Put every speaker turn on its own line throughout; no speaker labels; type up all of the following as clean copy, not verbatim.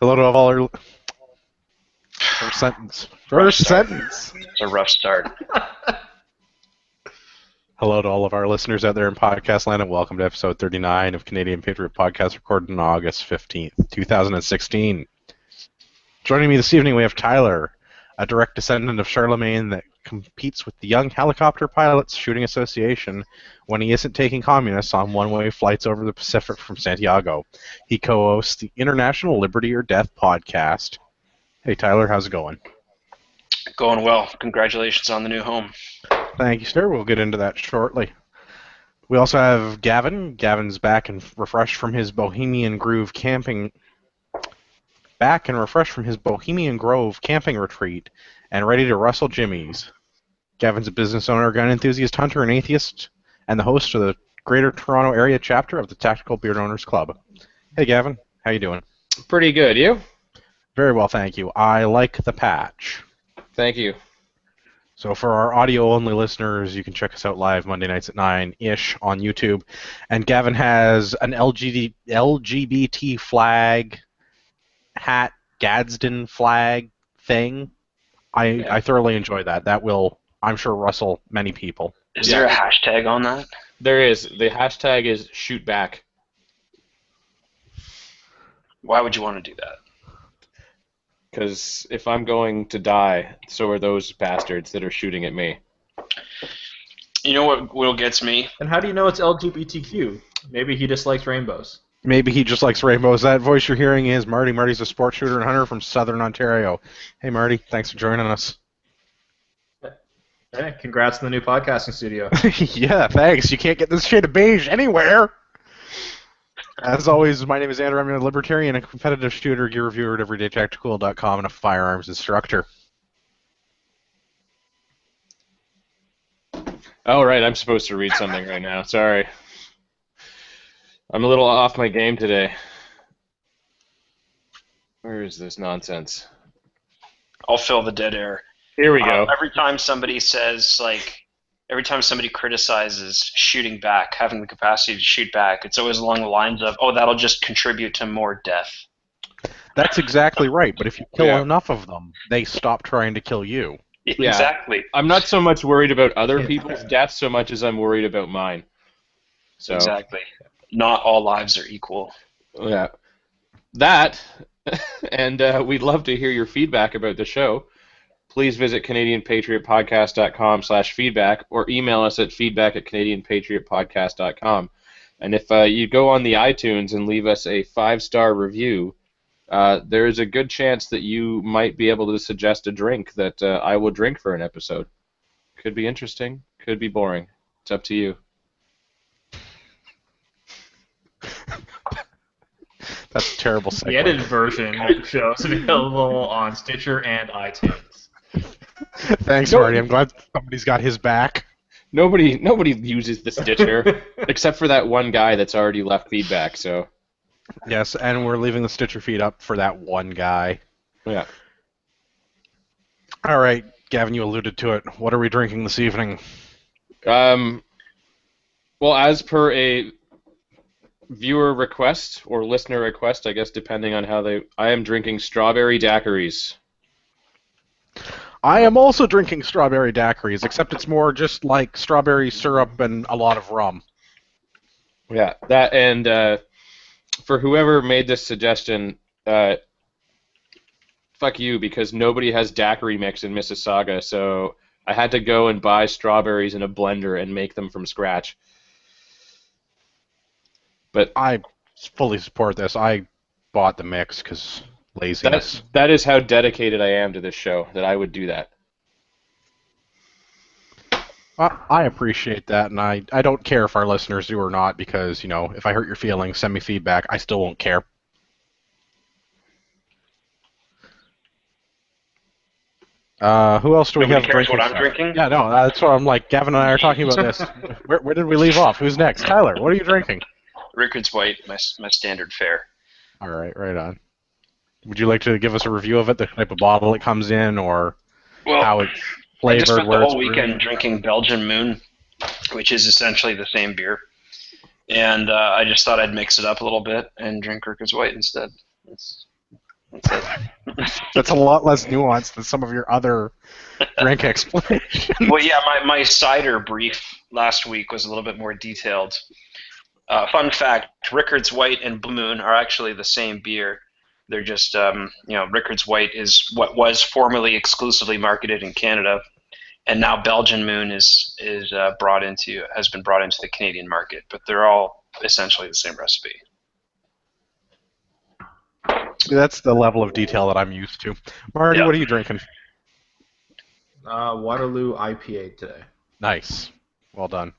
Hello to all our first sentence. First sentence.
It's a rough start.
Hello to all of our listeners out there in podcast land, and welcome to episode 39 of Canadian Patriot Podcast, recorded on August 15th, 2016. Joining me this evening, we have Tyler, a direct descendant of Charlemagne that competes with the Young Helicopter Pilots Shooting Association when he isn't taking communists on one-way flights over the Pacific from Santiago. He co-hosts the International Liberty or Death podcast. Hey, Tyler, how's it going?
Going well. Congratulations on the new home.
Thank you, sir. We'll get into that shortly. We also have Gavin. Gavin's back and refreshed from his Bohemian Grove camping retreat and ready to rustle jimmies. Gavin's a business owner, gun enthusiast, hunter, and atheist, and the host of the Greater Toronto Area chapter of the Tactical Beard Owners Club. Hey, Gavin. How you doing?
Pretty good. You?
Very well, thank you. I like the patch.
Thank you.
So for our audio-only listeners, you can check us out live Monday nights at 9-ish on YouTube. And Gavin has an LGBT flag, hat, Gadsden flag thing. I thoroughly enjoy that. That will, I'm sure, rustle many people.
Is there a hashtag on that?
There is. The hashtag is shootback.
Why would you want to do that?
Because if I'm going to die, so are those bastards that are shooting at me.
You know what gets me?
And how do you know it's LGBTQ? Maybe he just likes rainbows.
Maybe he just likes rainbows. That voice you're hearing is Marty. Marty's a sport shooter and hunter from Southern Ontario. Hey, Marty. Thanks for joining us.
Hey, congrats on the new podcasting studio.
Yeah, thanks. You can't get this shade of beige anywhere. As always, my name is Andrew. I'm a libertarian, a competitive shooter, gear reviewer at everydaytactical.com, and a firearms instructor.
Oh, right. I'm supposed to read something right now. Sorry. I'm a little off my game today. Where is this nonsense?
I'll fill the dead air.
Here we go.
Every time somebody criticizes shooting back, having the capacity to shoot back, it's always along the lines of, oh, that'll just contribute to more death.
That's exactly right, but if you kill enough of them, they stop trying to kill you.
Yeah.
Exactly.
I'm not so much worried about other people's deaths so much as I'm worried about mine. So.
Exactly. Not all lives are equal.
Yeah. That, and we'd love to hear your feedback about the show. Please visit CanadianPatriotPodcast.com/feedback or email us at feedback@CanadianPatriotPodcast.com. And if you go on the iTunes and leave us a 5-star review, there is a good chance that you might be able to suggest a drink that I will drink for an episode. Could be interesting, could be boring. It's up to you.
That's a terrible segue.
The edited version of the show is available on Stitcher and iTunes.
Thanks, Marty. I'm glad somebody's got his back.
Nobody uses the Stitcher except for that one guy that's already left feedback. So.
Yes, and we're leaving the Stitcher feed up for that one guy.
Yeah.
All right, Gavin, you alluded to it. What are we drinking this evening?
Well, as per a viewer request or listener request, I guess, depending on how I am drinking strawberry daiquiris.
I am also drinking strawberry daiquiris, except it's more just like strawberry syrup and a lot of rum.
Yeah, that, and for whoever made this suggestion, fuck you, because nobody has daiquiri mix in Mississauga, so I had to go and buy strawberries in a blender and make them from scratch. But
I fully support this. I bought the mix because laziness.
That is how dedicated I am to this show, that I would do that.
I appreciate that, and I don't care if our listeners do or not, because, if I hurt your feelings, send me feedback. I still won't care. Who else do we have drinking?
What I'm drinking?
Yeah, no, that's what I'm like. Gavin and I are talking about this. Where did we leave off? Who's next? Tyler, what are you drinking?
Rickard's White, my standard fare.
All right, right on. Would you like to give us a review of it, the type of bottle it comes in, or how it's flavored?
I just spent the whole weekend drinking Belgian Moon, which is essentially the same beer. And I just thought I'd mix it up a little bit and drink Rickard's White instead. That's it.
That's a lot less nuanced than some of your other drink explanations.
Well, yeah, my cider brief last week was a little bit more detailed. Fun fact: Rickard's White and Blue Moon are actually the same beer. They're just, Rickard's White is what was formerly exclusively marketed in Canada, and now Belgian Moon has been brought into the Canadian market. But they're all essentially the same recipe.
That's the level of detail that I'm used to. Marty,
Yeah.
what are you drinking?
Waterloo IPA today.
Nice. Well done.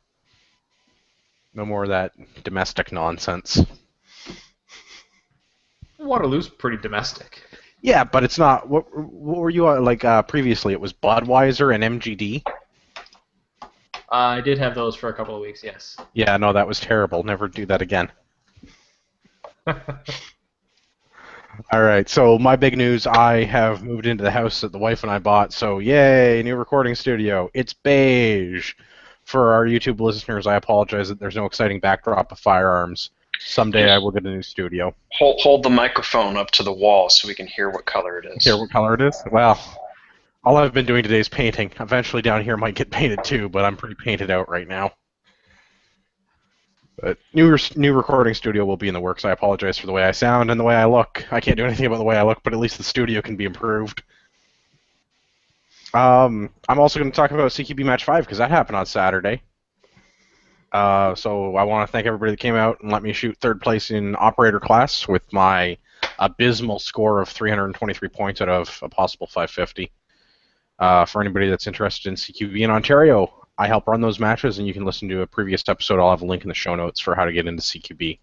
No more of that domestic nonsense.
Waterloo's pretty domestic.
Yeah, but it's not. What were you like previously? It was Budweiser and MGD.
I did have those for a couple of weeks, yes.
Yeah, no, that was terrible. Never do that again. All right, so my big news, I have moved into the house that the wife and I bought, so yay, new recording studio. It's beige. For our YouTube listeners, I apologize that there's no exciting backdrop of firearms. Someday I will get a new studio.
Hold the microphone up to the wall so we can hear what color it is.
Hear what color it is? Well, all I've been doing today is painting. Eventually down here might get painted too, but I'm pretty painted out right now. But new recording studio will be in the works. I apologize for the way I sound and the way I look. I can't do anything about the way I look, but at least the studio can be improved. I'm also going to talk about CQB Match 5 because that happened on Saturday. So I want to thank everybody that came out and let me shoot third place in operator class with my abysmal score of 323 points out of a possible 550. For anybody that's interested in CQB in Ontario, I help run those matches, and you can listen to a previous episode. I'll have a link in the show notes for how to get into CQB.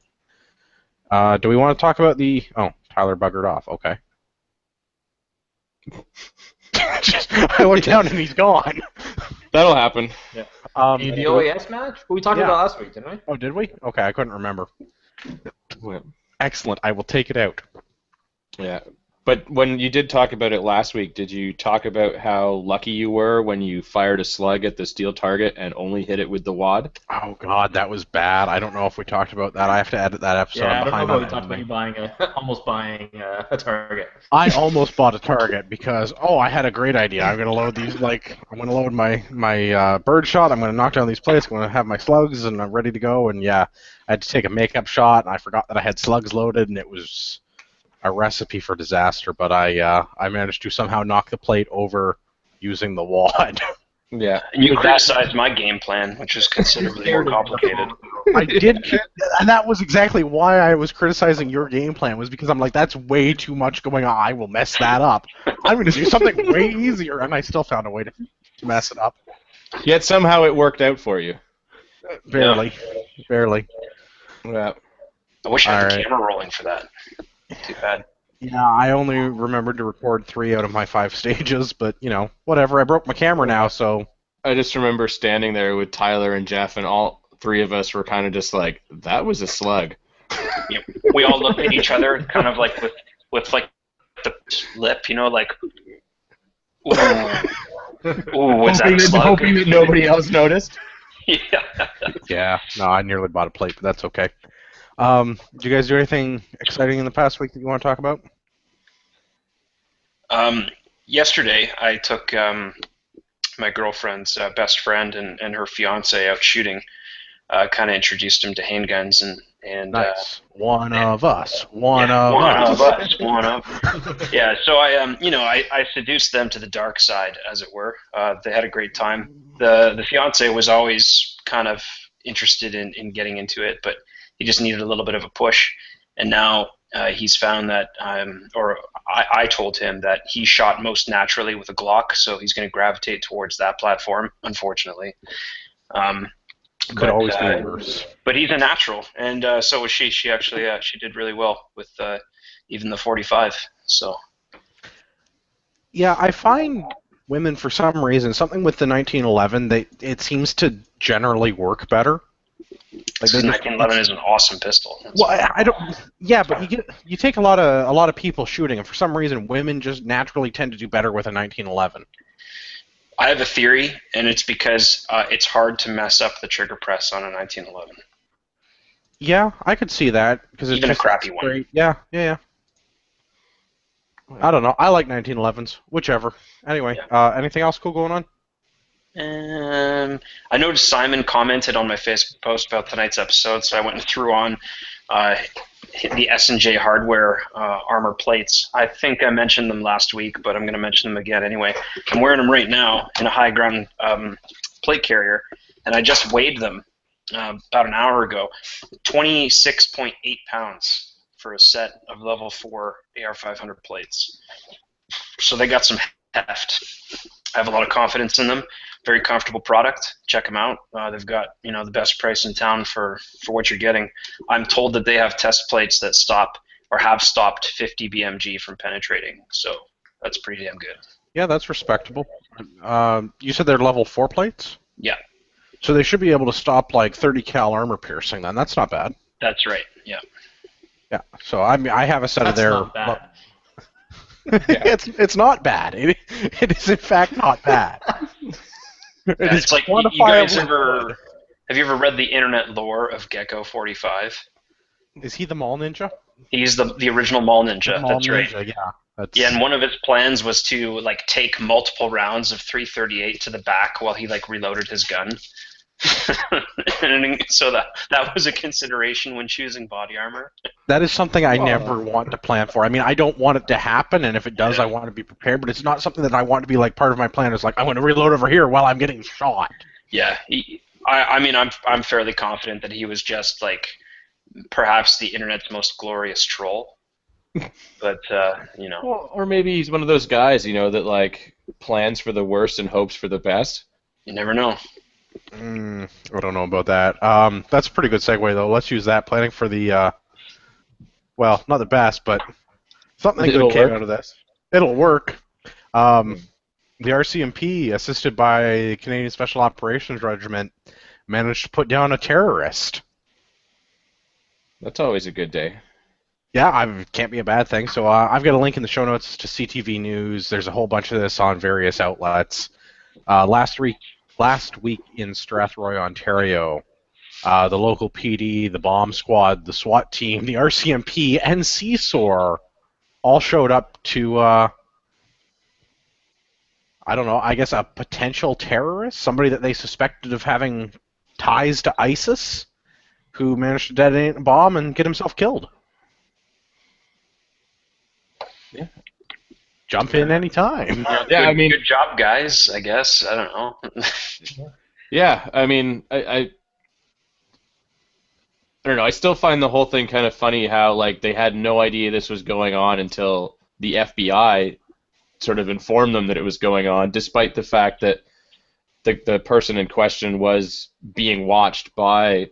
Do we want to talk about the... Oh, Tyler buggered off. Okay. I went down and he's gone.
That'll happen.
The OAS match? We talked about last week, didn't we?
Oh, did we? Okay, I couldn't remember. Excellent. I will take it out.
Yeah. But when you did talk about it last week, did you talk about how lucky you were when you fired a slug at the steel target and only hit it with the wad?
Oh, God, that was bad. I don't know if we talked about that. I have to edit that episode.
Yeah, I don't know if we
on
talked about you almost buying a target.
I almost bought a target because, I had a great idea. I'm going to load these, I'm going to load my bird shot. I'm going to knock down these plates. I'm going to have my slugs, and I'm ready to go. And, yeah, I had to take a makeup shot, and I forgot that I had slugs loaded, and it was a recipe for disaster, but I managed to somehow knock the plate over using the wad.
Yeah.
And you criticized my game plan, which was considerably more complicated.
I did, and that was exactly why I was criticizing your game plan, was because I'm like, that's way too much going on. I will mess that up. I'm going to do something way easier, and I still found a way to mess it up.
Yet somehow it worked out for you.
Barely. Barely.
Yeah.
I wish I had the camera rolling for that. Too bad.
Yeah, I only remembered to record 3 out of my 5 stages, but, whatever. I broke my camera now, so...
I just remember standing there with Tyler and Jeff, and all 3 of us were kind of just like, that was a slug.
Yeah, we all looked at each other, kind of like with like the lip, like, ooh, was that a slug?
Hoping that nobody else noticed.
Yeah.
Yeah, no, I nearly bought a plate, but that's okay. Did you guys do anything exciting in the past week that you want to talk about?
Yesterday, I took my girlfriend's best friend and her fiance out shooting. Kind of introduced him to handguns and
nice. One of us.
Yeah. So I seduced them to the dark side, as it were. They had a great time. The fiance was always kind of interested in getting into it, but he just needed a little bit of a push, and now he's found that, I told him that he shot most naturally with a Glock, so he's going to gravitate towards that platform, unfortunately.
Could always be worse.
But he's a natural, and so was she. She actually she did really well with even the 45. So.
Yeah, I find women, for some reason, something with the 1911, it seems to generally work better.
Like 1911 is an awesome pistol.
Well, I don't. Yeah, but you take a lot of people shooting, and for some reason, women just naturally tend to do better with a 1911.
I have a theory, and it's because it's hard to mess up the trigger press on a 1911.
Yeah, I could see that because it's
even
just
a crappy one.
great. Yeah. I don't know. I like 1911s. Whichever. Anyway, anything else cool going on?
I noticed Simon commented on my Facebook post about tonight's episode, so I went and threw on the S&J Hardware armor plates. I think I mentioned them last week, but I'm going to mention them again anyway. I'm wearing them right now in a high ground plate carrier, and I just weighed them about an hour ago. 26.8 pounds for a set of level 4 AR500 plates. So they got some heft. I have a lot of confidence in them. Very comfortable product. Check them out. They've got the best price in town for what you're getting. I'm told that they have test plates that stop or have stopped 50 BMG from penetrating. So that's pretty damn good.
Yeah, that's respectable. You said they're level 4 plates?
Yeah.
So they should be able to stop like 30 cal armor piercing then. That's not bad.
That's right. Yeah.
Yeah. So I have a set of their.
Not bad.
It's not bad. It is in fact not bad.
It's like you guys have you ever read the internet lore of Gecko 45?
Is he the Mall Ninja?
He's the original Mall Ninja. That's
Ninja,
right.
Yeah.
Yeah, and one of his plans was to like take multiple rounds of 338 to the back while he like reloaded his gun. And so that was a consideration when choosing body armor.
That is something I never want to plan for. I mean, I don't want it to happen, and if it does, I want to be prepared. But it's not something that I want to be like part of my plan. Is like I want to reload over here while I'm getting shot.
Yeah, I'm fairly confident that he was just like perhaps the internet's most glorious troll. But
Well, or maybe he's one of those guys, that like plans for the worst and hopes for the best.
You never know.
I don't know about that. That's a pretty good segue, though. Let's use that. Planning for the, well, not the best, but something good came out of this. It'll work. The RCMP, assisted by the Canadian Special Operations Regiment, managed to put down a terrorist.
That's always a good day.
Yeah, it can't be a bad thing. So I've got a link in the show notes to CTV News. There's a whole bunch of this on various outlets. Last week in Strathroy, Ontario, the local PD, the bomb squad, the SWAT team, the RCMP, and CSOR all showed up to, I don't know, I guess a potential terrorist, somebody that they suspected of having ties to ISIS, who managed to detonate a bomb and get himself killed.
Yeah.
Jump in anytime.
Yeah,
good job, guys. I guess I don't know.
Yeah, I mean, I don't know. I still find the whole thing kind of funny how like they had no idea this was going on until the FBI sort of informed them that it was going on, despite the fact that the person in question was being watched by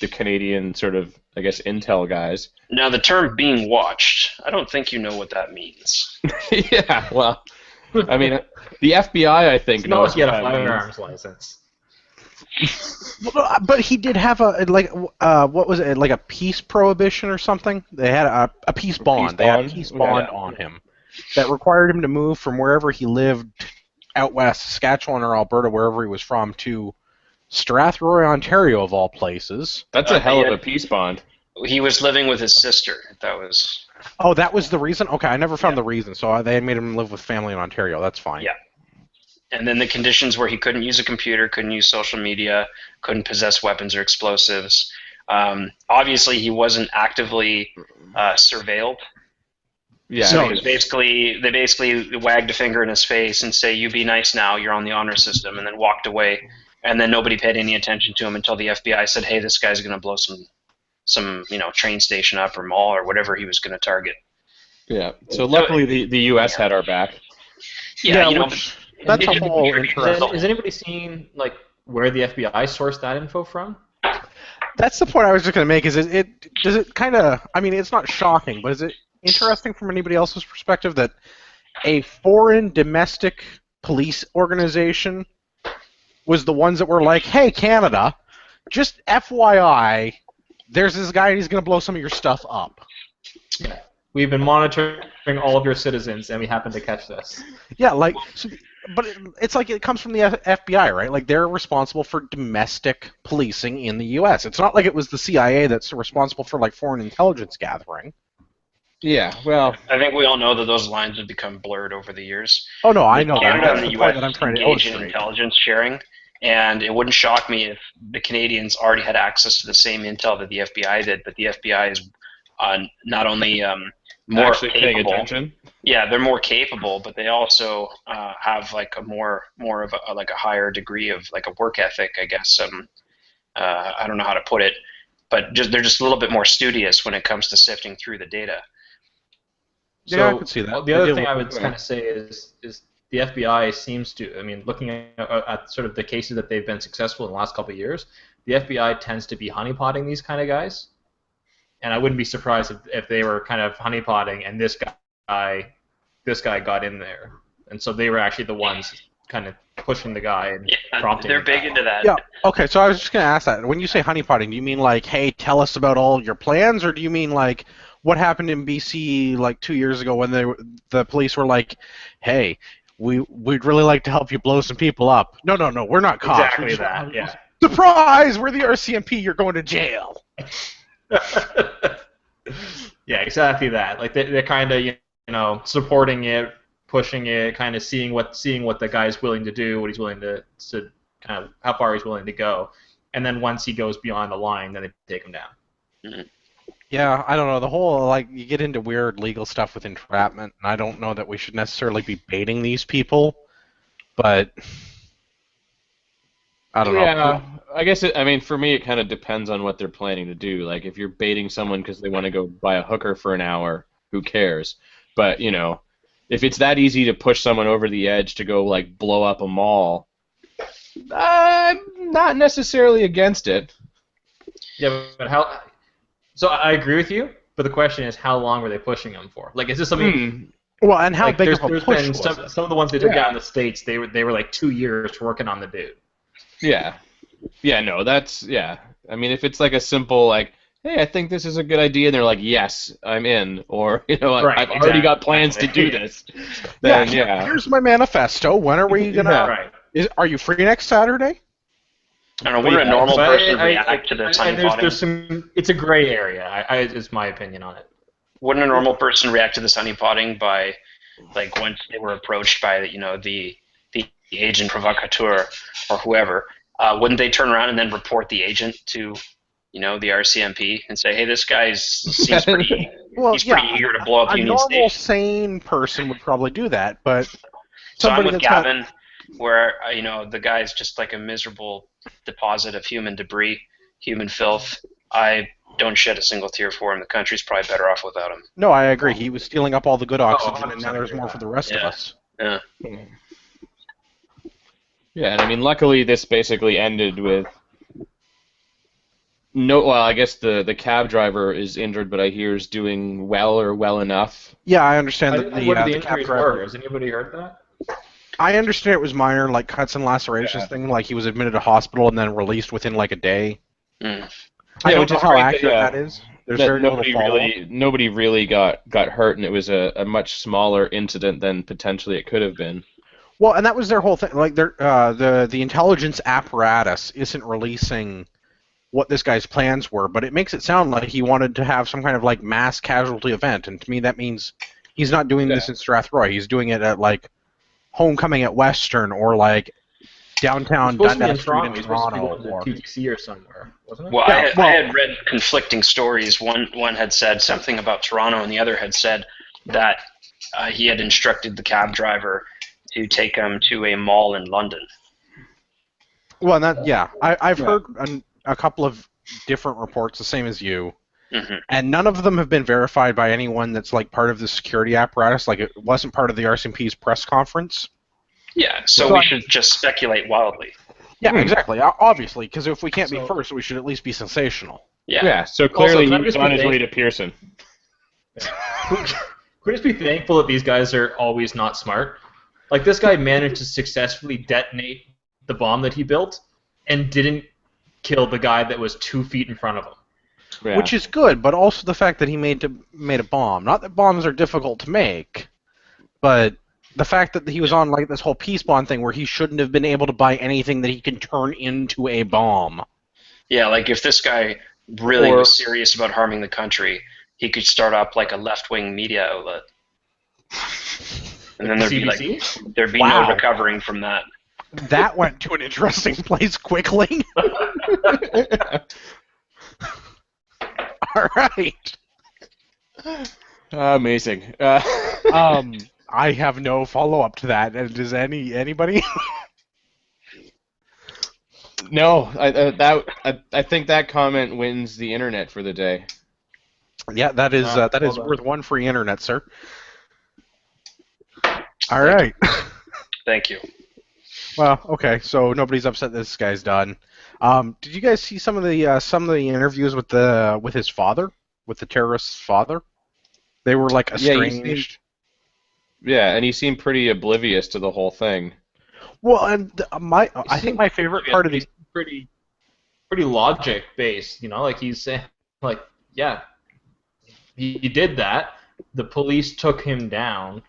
the Canadian sort of, I guess, intel guys.
Now, the term being watched, I don't think you know what that means.
Yeah, well, I mean, the FBI, I think, knows
He had a
what that means.
firearms license.
But he did have what was it, like a peace prohibition or something? They had a peace bond. They had a peace bond on him that required him to move from wherever he lived out west, Saskatchewan or Alberta, wherever he was from, to Strathroy, Ontario, of all places.
That's a hell of a peace bond.
He was living with his sister. That was.
Oh, that was the reason? Okay, I never found the reason. So they had made him live with family in Ontario. That's fine.
Yeah. And then the conditions where he couldn't use a computer, couldn't use social media, couldn't possess weapons or explosives. Obviously, he wasn't actively surveilled.
Yeah.
So they basically wagged a finger in his face and say, "You be nice now. You're on the honor system," and then walked away. And then nobody paid any attention to him until the FBI said, "Hey, this guy's going to blow some train station up or mall or whatever he was going to target."
Yeah. So luckily the U.S. had our back.
Yeah,
that's a whole interesting.
Has anybody seen like where the FBI sourced that info from?
That's the point I was just going to make. Is does it kind of? I mean, it's not shocking, but is it interesting from anybody else's perspective that a foreign domestic police organization was the ones that were like, "Hey, Canada, just FYI, there's this guy and he's going to blow some of your stuff up."
Yeah. We've been monitoring all of your citizens, and we happen to catch this.
Yeah, like, but it's like it comes from the FBI, right? Like they're responsible for domestic policing in the U.S. It's not like it was the CIA that's responsible for like foreign intelligence gathering.
Yeah, well,
I think we all know that those lines have become blurred over the years.
Oh no, I know that.
Canada
That's
and
the
the
point
U.S.
that I'm trying to
engage in
illustrate.
intelligence sharing, and it wouldn't shock me if the Canadians already had access to the same intel that the FBI did, but the FBI is not only more
actually paying
capable.
attention.
Yeah, they're more capable, but they also have like a more of a, like a higher degree of like a work ethic, I guess. I don't know how to put it, but they're just a little bit more studious when it comes to sifting through the data.
Yeah, I could see that.
The other thing I would kind of say is the FBI seems to, I mean, looking at sort of the cases that they've been successful in the last couple of years, the FBI tends to be honeypotting these kind of guys. And I wouldn't be surprised if they were kind of honeypotting and this guy got in there. And so they were actually the ones kind of pushing the guy and prompting
They're
the
big
guy.
into that.
Yeah. Okay. So I was just gonna ask that. When you say honeypotting, do you mean like, hey, tell us about all your plans, or do you mean like what happened in BC like 2 years ago when the police were like, hey, we'd really like to help you blow some people up. No, we're not cops.
Exactly that. Yeah.
Surprise! We're the RCMP. You're going to jail.
Yeah, exactly that. Like they're kind of supporting it, pushing it, kind of seeing what the guy's willing to do, what he's willing to kind of how far he's willing to go, and then once he goes beyond the line, then they take him down.
Mm-hmm.
Yeah, I don't know. The whole, like, you get into weird legal stuff with entrapment, and I don't know that we should necessarily be baiting these people, but I don't know.
Yeah, I guess for me, it kind of depends on what they're planning to do. Like, if you're baiting someone because they want to go buy a hooker for an hour, who cares? But, if it's that easy to push someone over the edge to go, like, blow up a mall, I'm not necessarily against it.
Yeah, but how... So I agree with you, but the question is, how long were they pushing him for? Like, is this something...
Well, and how
like,
big of a
there's
push
been
was it?
some of the ones they took down in the States, they were like 2 years working on the dude.
Yeah. Yeah, no, that's... Yeah. I mean, if it's like a simple, like, hey, I think this is a good idea, and they're like, yes, I'm in, or,
Right,
I've already got plans to do this, then,
Here's my manifesto. When are we going to...
Right.
Are you free next Saturday?
I don't know. Wouldn't a normal
But
person react to this honeypotting?
It's a gray area. Is my opinion on it.
Wouldn't a normal person react to this honeypotting by, like, once they were approached by the agent provocateur or whoever? Wouldn't they turn around and then report the agent to, the RCMP and say, hey, this guy seems pretty. He's pretty eager to blow up
a
Union
normal,
Station.
sane person would probably do that, but
So I'm
somebody
with
that's got-
Gavin, where the guy's just like a miserable deposit of human debris, human filth. I don't shed a single tear for him. The country's probably better off without him.
No, I agree. He was stealing up all the good oxygen, and now
100%
there's more for the rest of us.
Yeah.
Yeah, and I mean, luckily this basically ended with well, I guess the cab driver is injured, but I hear is doing well or well enough.
Yeah, I understand that
What
the
the
cab
injuries
driver.
were? Has anybody heard that?
I understand it was minor, like cuts and lacerations thing. Like he was admitted to hospital and then released within like a day.
Mm.
I
Yeah,
don't
which
know
is
how
great
accurate
that,
that is. There's
That
very little follow-up.
nobody really got hurt, and it was a much smaller incident than potentially it could have been.
Well, and that was their whole thing. Like, the intelligence apparatus isn't releasing what this guy's plans were, but it makes it sound like he wanted to have some kind of like mass casualty event, and to me that means he's not doing this in Strathroy. He's doing it at like Homecoming at Western or like downtown Dundas Street in Toronto.
Or TTC or somewhere, wasn't it?
Well,
Yeah,
I had read conflicting stories. One had said something about Toronto, and the other had said that he had instructed the cab driver to take him to a mall in London.
Well, I've heard a couple of different reports, the same as you, and none of them have been verified by anyone that's like part of the security apparatus. Like it wasn't part of the RCMP's press conference.
Yeah, so we should just speculate wildly.
Yeah, exactly. Obviously, because if we can't be first, we should at least be sensational.
Yeah.
So clearly
Also,
he was on his way to Pearson.
Could we just be thankful that these guys are always not smart? Like, this guy managed to successfully detonate the bomb that he built and didn't kill the guy that was 2 feet in front of him.
Yeah.
Which is good, but also the fact that he made a bomb. Not that bombs are difficult to make, but the fact that he was on like this whole peace bond thing where he shouldn't have been able to buy anything that he can turn into a bomb.
Yeah, like if this guy really was serious about harming the country, he could start up like a left-wing media outlet, and then there'd be no
Wow.
recovering from that.
That went to an interesting place quickly. All right.
Amazing.
I have no follow-up to that. Does anybody?
No, I think that comment wins the internet for the day.
Yeah, that is
Well
worth one free internet, sir. All
Thank
right.
Thank you.
Well, okay. So nobody's upset that this guy's done. Did you guys see some of the interviews with his father, with the terrorist's father? They were like estranged.
Yeah, and he seemed pretty oblivious to the whole thing.
Well, and I think my favorite part of these.
pretty logic based, you know, like he's saying, like, yeah, he did that. The police took him down.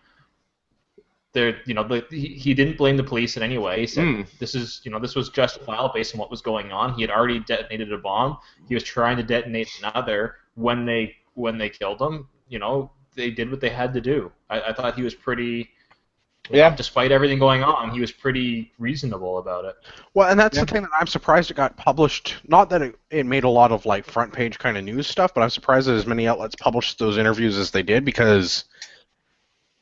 There, you know, he didn't blame the police in any way. He said this was justifiable based on what was going on. He had already detonated a bomb. He was trying to detonate another. When they killed him, you know, they did what they had to do. I thought he was pretty.
Yeah.
Despite everything going on, he was pretty reasonable about it.
Well, and that's the thing that I'm surprised it got published. Not that it made a lot of like front page kind of news stuff, but I'm surprised that as many outlets published those interviews as they did, because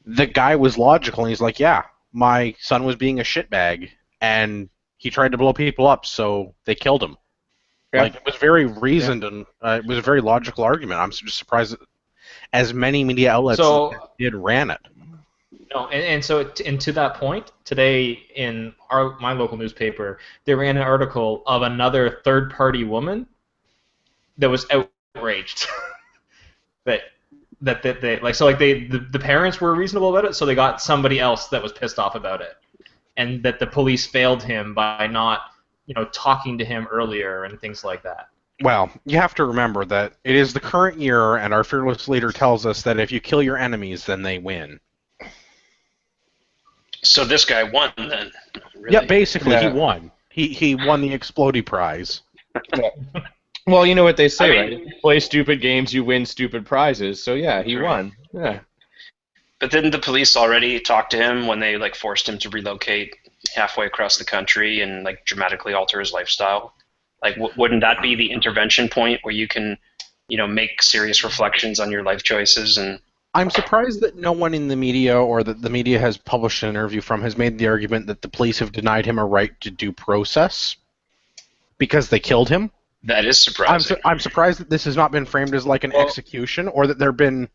the guy was logical and he's like, yeah, my son was being a shitbag and he tried to blow people up, so they killed him.
Yeah.
Like, it was very reasoned and it was a very logical argument. I'm just surprised that as many media outlets did ran it.
No, and to that point, today in my local newspaper, they ran an article of another third-party woman that was outraged that the parents were reasonable about it, so they got somebody else that was pissed off about it, and that the police failed him by not, you know, talking to him earlier and things like that.
Well, you have to remember that it is the current year, and our fearless leader tells us that if you kill your enemies, then they win.
So this guy won then. Really?
Yeah, basically, he
Yeah.
won. He won the Epsiode prize.
Well, you know what they say,
I
right?
mean-
If you play stupid games, you win stupid prizes. So yeah, he won. Yeah.
But didn't the police already talk to him when they like forced him to relocate halfway across the country and like dramatically alter his lifestyle? Like, wouldn't that be the intervention point where you can, you know, make serious reflections on your life choices? And
I'm surprised that no one in the media, or that the media has published an interview from, has made the argument that the police have denied him a right to due process because they killed him.
that is surprising.
I'm surprised that this has not been framed as like an execution, or that there have been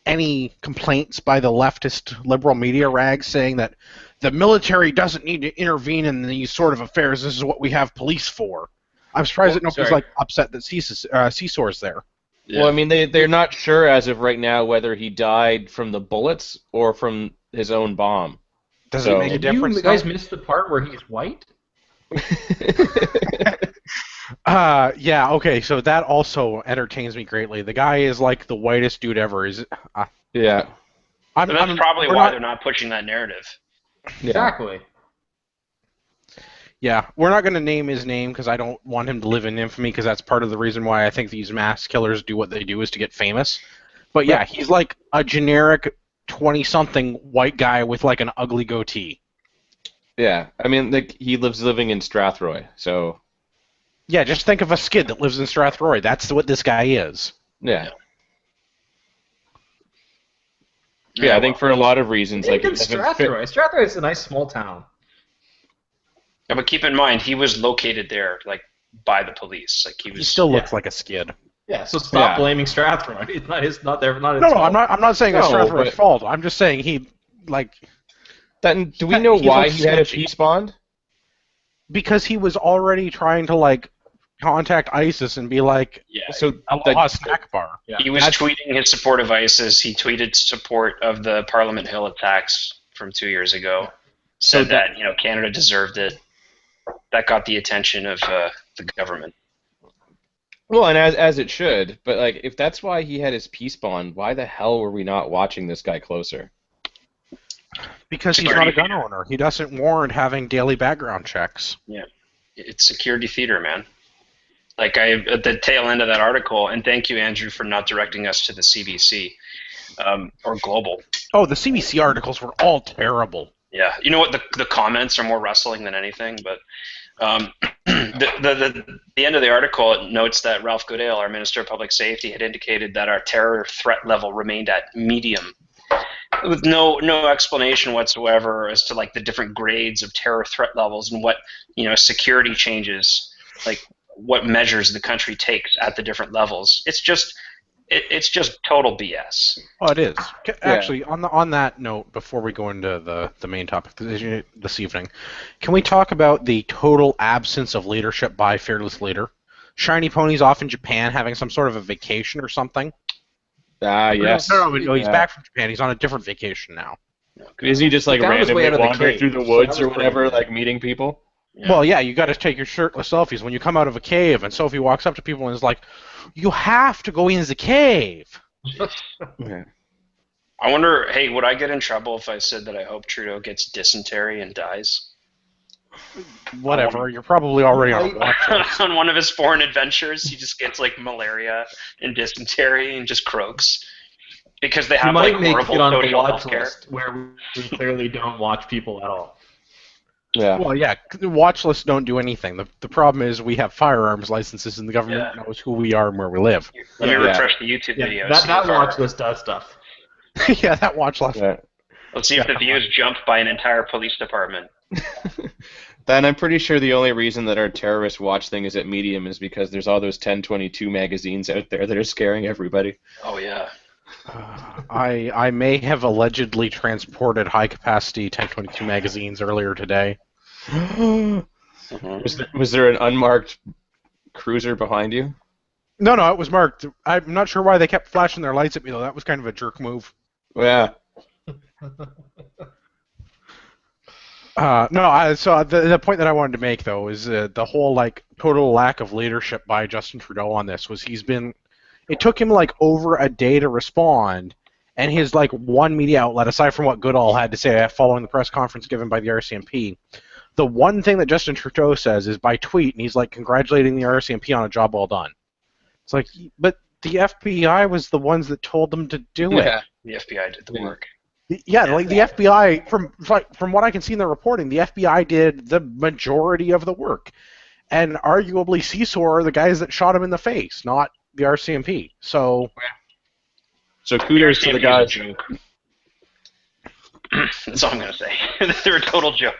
any complaints by the leftist liberal media rags saying that the military doesn't need to intervene in these sort of affairs. This is what we have police for. I'm surprised that nobody's like upset that CSOR's there.
Yeah.
Well, I mean, they're not sure as of right now whether he died from the bullets or from his own bomb.
Does
So-
it make a difference?
You guys missed the part where he's white?
Yeah, okay, so that also entertains me greatly. The guy is like the whitest dude ever.
Yeah.
But that's probably why they're not pushing that narrative.
Yeah.
Exactly.
Yeah, we're not going to name his name because I don't want him to live in infamy, because that's part of the reason why I think these mass killers do what they do, is to get famous. But yeah, he's like a generic 20-something white guy with like an ugly goatee.
Yeah. I mean, like, he lives living in Strathroy, so
Yeah, just think of a skid that lives in Strathroy. That's what this guy is.
yeah. Yeah, I think for a lot of reasons, like,
Even
it doesn't fit-
Strathroy. Strathroy is a nice small town.
Yeah, but keep in mind, he was located there, like, by the police. Like,
He still looks like a skid.
Yeah, so stop
Yeah.
blaming Strathroy. It's not his, not their, not his
No,
fault.
I'm not saying it's
No,
Strathroy's
but-
fault. I'm just saying he, like,
Then, do we know
He
why
looks
he had a
sketchy.
peace bond?
because he was already trying to, like, contact ISIS and be like,
Yeah.
So
Allah snack bar.
Yeah.
He was tweeting his support of ISIS. He tweeted support of the Parliament Hill attacks from 2 years ago. Said that, you know, Canada deserved it. That got the attention of the government.
Well, and as it should, but like, if that's why he had his peace bond, why the hell were we not watching this guy closer?
Because he's not a gun owner. He doesn't warrant having daily background checks.
It's security theater, man. Like at the tail end of that article, and thank you, Andrew, for not directing us to the CBC or Global.
Oh, the CBC articles were all terrible.
Yeah, you know what? The comments are more wrestling than anything, but the end of the article it notes that Ralph Goodale, our Minister of Public Safety, had indicated that our terror threat level remained at medium, with no explanation whatsoever as to like the different grades of terror threat levels and what security changes, like what measures the country takes at the different levels. It's just total BS.
Oh, it is. Actually, on that note, before we go into the main topic this evening, can we talk about the total absence of leadership by Fearless Leader? Shiny Pony's off in Japan having some sort of a vacation or something.
Yes.
No, he's back from Japan. He's on a different vacation now.
Isn't he just like randomly wandering through the woods or whatever, like meeting people?
Yeah.
Well, yeah, you got to take your shirtless selfies when you come out of a cave, and Sophie walks up to people and is like, "You have to go in the cave."
Yeah.
I wonder, hey, would I get in trouble if I said that I hope Trudeau gets dysentery and dies?
Whatever, you're probably already on a watch list.
On one of his foreign adventures, he just gets like malaria and dysentery and just croaks because they have like horrible social health care.
Where we clearly don't watch people at all.
Yeah.
Well, yeah, the watch lists don't do anything. The problem is we have firearms licenses and the government knows who we are and where we live.
Let me refresh the YouTube video.
That watch list does stuff.
Yeah, that watch list.
Yeah.
Let's see if the views jump by an entire police department.
Then I'm pretty sure the only reason that our terrorist watch thing is at medium is because there's all those 1022 magazines out there that are scaring everybody.
Oh, yeah.
I may have allegedly transported high-capacity 1022 magazines earlier today.
Was there an unmarked cruiser behind you?
No, it was marked. I'm not sure why they kept flashing their lights at me, though. That was kind of a jerk move.
Yeah.
So the point that I wanted to make, though, is the whole, like, total lack of leadership by Justin Trudeau on this was it took him, like, over a day to respond, and his, like, one media outlet, aside from what Goodall had to say following the press conference given by the RCMP, the one thing that Justin Trudeau says is by tweet, and he's, like, congratulating the RCMP on a job well done. It's like, but the FBI was the ones that told them to do it.
Yeah, the FBI did the work.
Yeah, like the FBI, from what I can see in the reporting, the FBI did the majority of the work. And arguably CSOR are the guys that shot him in the face, not the RCMP. So
kudos to the guys.
That's all I'm going to say. They're a total joke.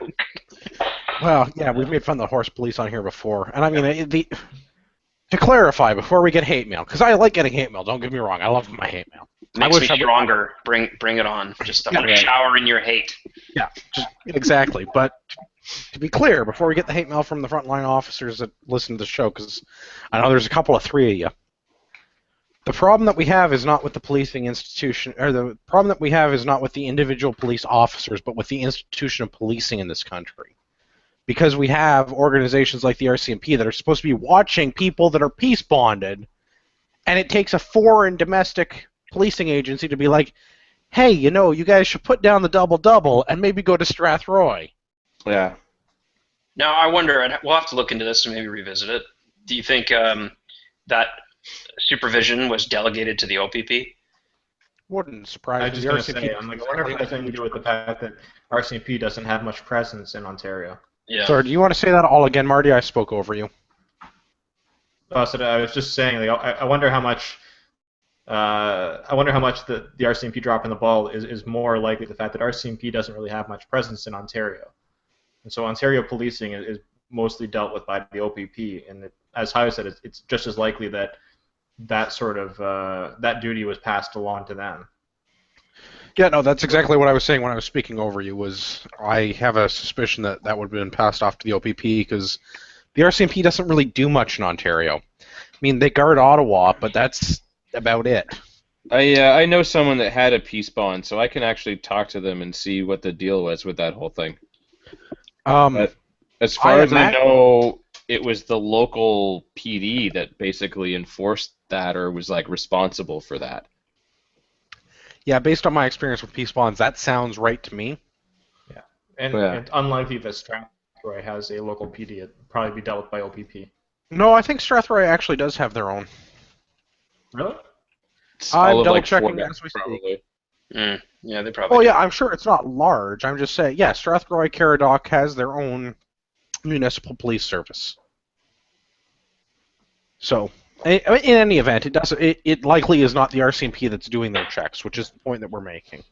Well, yeah, we've made fun of the horse police on here before. And I mean, to clarify, before we get hate mail, because I like getting hate mail, don't get me wrong, I love my hate mail.
Makes me stronger. Bring it on. Just shower in your hate.
Yeah, exactly. But to be clear, before we get the hate mail from the frontline officers that listen to the show, because I know there's a couple of three of you, the problem that we have is not with the policing institution, or the problem that we have is not with the individual police officers, but with the institution of policing in this country. Because we have organizations like the RCMP that are supposed to be watching people that are peace bonded, and it takes a foreign domestic policing agency to be like, hey, you guys should put down the double-double and maybe go to Strathroy.
Yeah.
Now, I wonder, and we'll have to look into this and maybe revisit it. Do you think that supervision was delegated to the OPP?
Wouldn't surprise me.
I was just going to say, I wonder if it has anything to do with the fact that RCMP doesn't have much presence in Ontario.
Yeah.
Sorry, do you want to say that all again, Marty? I spoke over you.
Oh, so I was just saying, I wonder how much. I wonder how much the RCMP dropping the ball is more likely the fact that RCMP doesn't really have much presence in Ontario, and so Ontario policing is mostly dealt with by the OPP, and as Hayo said, it's just as likely that sort of that duty was passed along to them.
Yeah, no, that's exactly what I was saying when I was speaking over you. Was I have a suspicion that would have been passed off to the OPP because the RCMP doesn't really do much in Ontario. I mean, they guard Ottawa, but that's about it.
I know someone that had a peace bond, so I can actually talk to them and see what the deal was with that whole thing. But as far as I know, it was the local PD that basically enforced that or was like responsible for that.
Yeah, based on my experience with peace bonds, that sounds right to me.
Yeah, and unlikely that Strathroy has a local PD. It'd probably be dealt with by OPP.
No, I think Strathroy actually does have their own.
Really?
It's
I'm
all of
double
like 4
checking
guns,
as we speak.
probably.
Yeah, they probably
Well,
do.
yeah, I'm sure it's not large. I'm just saying, yeah, Strathroy Caradoc has their own municipal police service. So, in any event, it likely is not the RCMP that's doing their checks, which is the point that we're making.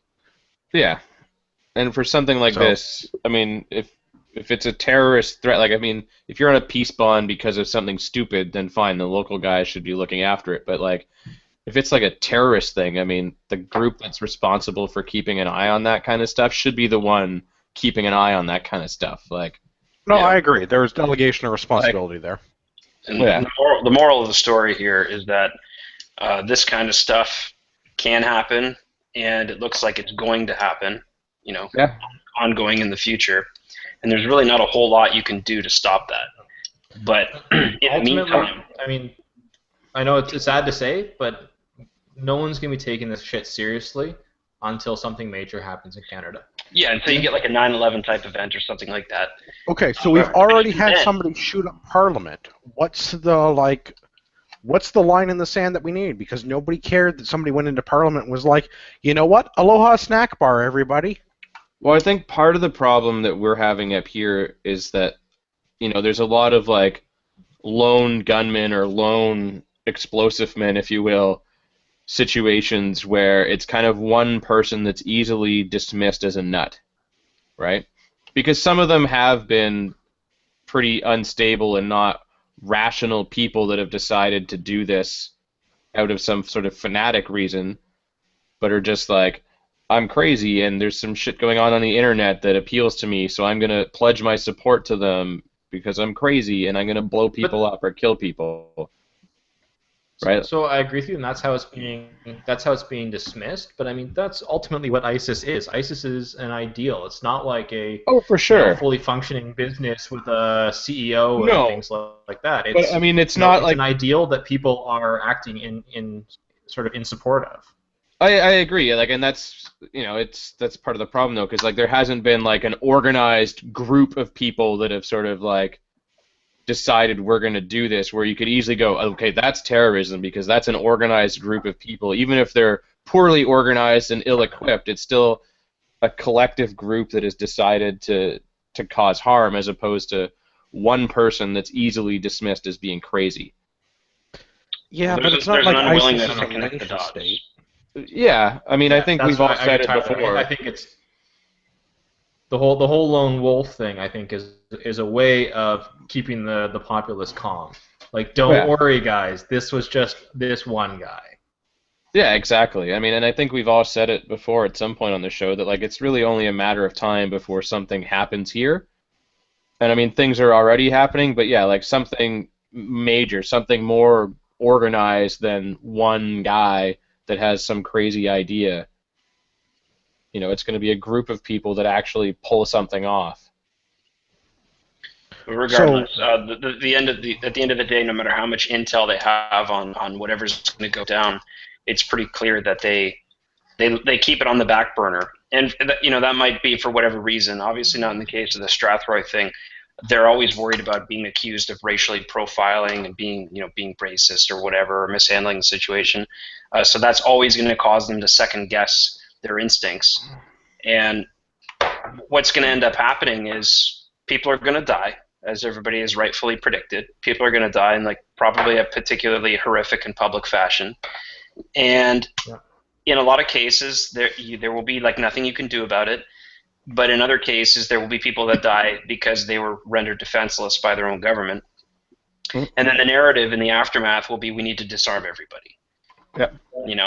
Yeah, and for something like
So-
this, I mean, if it's a terrorist threat, like I mean, if you're on a peace bond because of something stupid, then fine, the local guys should be looking after it. But like, if it's like a terrorist thing, I mean, the group that's responsible for keeping an eye on that kind of stuff should be the one keeping an eye on that kind of stuff. Like,
No,
Yeah.
I agree. There's delegation of responsibility there.
And
Yeah.
the moral of the story here is that this kind of stuff can happen, and it looks like it's going to happen,
Yeah.
ongoing in the future. And there's really not a whole lot you can do to stop that. But in the
Ultimately,
meantime,
I mean, I know it's sad to say, but no one's going to be taking this shit seriously until something major happens in Canada.
yeah, until you get like a 9/11 type event or something like that.
Okay, so we've already had
Then-
somebody shoot up Parliament. What's the line in the sand that we need? Because nobody cared that somebody went into Parliament and was like, you know what? Aloha snack bar, everybody.
Well, I think part of the problem that we're having up here is that, there's a lot of like lone gunmen or lone explosive men, if you will, situations where it's kind of one person that's easily dismissed as a nut, right? Because some of them have been pretty unstable and not rational people that have decided to do this out of some sort of fanatic reason, but are just like, I'm crazy and there's some shit going on the internet that appeals to me, so I'm going to pledge my support to them because I'm crazy and I'm going to blow people up or kill people. Right?
So I agree with you, and that's how it's being dismissed. But I mean, that's ultimately what ISIS is. ISIS is an ideal. It's not like a
Oh, for sure.
fully functioning business with a CEO
No.
and things like that. It's,
But I mean, it's not
it's
like
an ideal that people are acting in sort of in support of.
I agree. Like, and that's that's part of the problem though, because like there hasn't been like an organized group of people that have sort of like decided we're going to do this, where you could easily go, okay, that's terrorism because that's an organized group of people. Even if they're poorly organized and ill-equipped, it's still a collective group that has decided to cause harm, as opposed to one person that's easily dismissed as being crazy.
Yeah, but
There's
it's not
an
like
unwillingness
ISIS is
to
a
connect the
nation
dots.
state.
Yeah, I mean, I think
That's
we've all
why
said it
Tyler,
before.
I think it's the whole lone wolf thing. I think is a way of keeping the populace calm. Like, don't
Yeah.
worry, guys. This was just this one guy.
Yeah, exactly. I mean, and I think we've all said it before at some point on the show that like it's really only a matter of time before something happens here. And I mean, things are already happening, but yeah, like something major, something more organized than one guy that has some crazy idea. It's going to be a group of people that actually pull something off.
But regardless, at the end of the day, no matter how much intel they have on whatever's going to go down, it's pretty clear that they keep it on the back burner. And that might be for whatever reason. Obviously, not in the case of the Strathroy thing. They're always worried about being accused of racially profiling and being racist or whatever, or mishandling the situation. So that's always going to cause them to second guess their instincts. And what's going to end up happening is people are going to die, as everybody has rightfully predicted. People are going to die in like probably a particularly horrific and public fashion. And in a lot of cases, there will be like nothing you can do about it. But in other cases, there will be people that die because they were rendered defenseless by their own government. And then the narrative in the aftermath will be, we need to disarm everybody.
Yeah.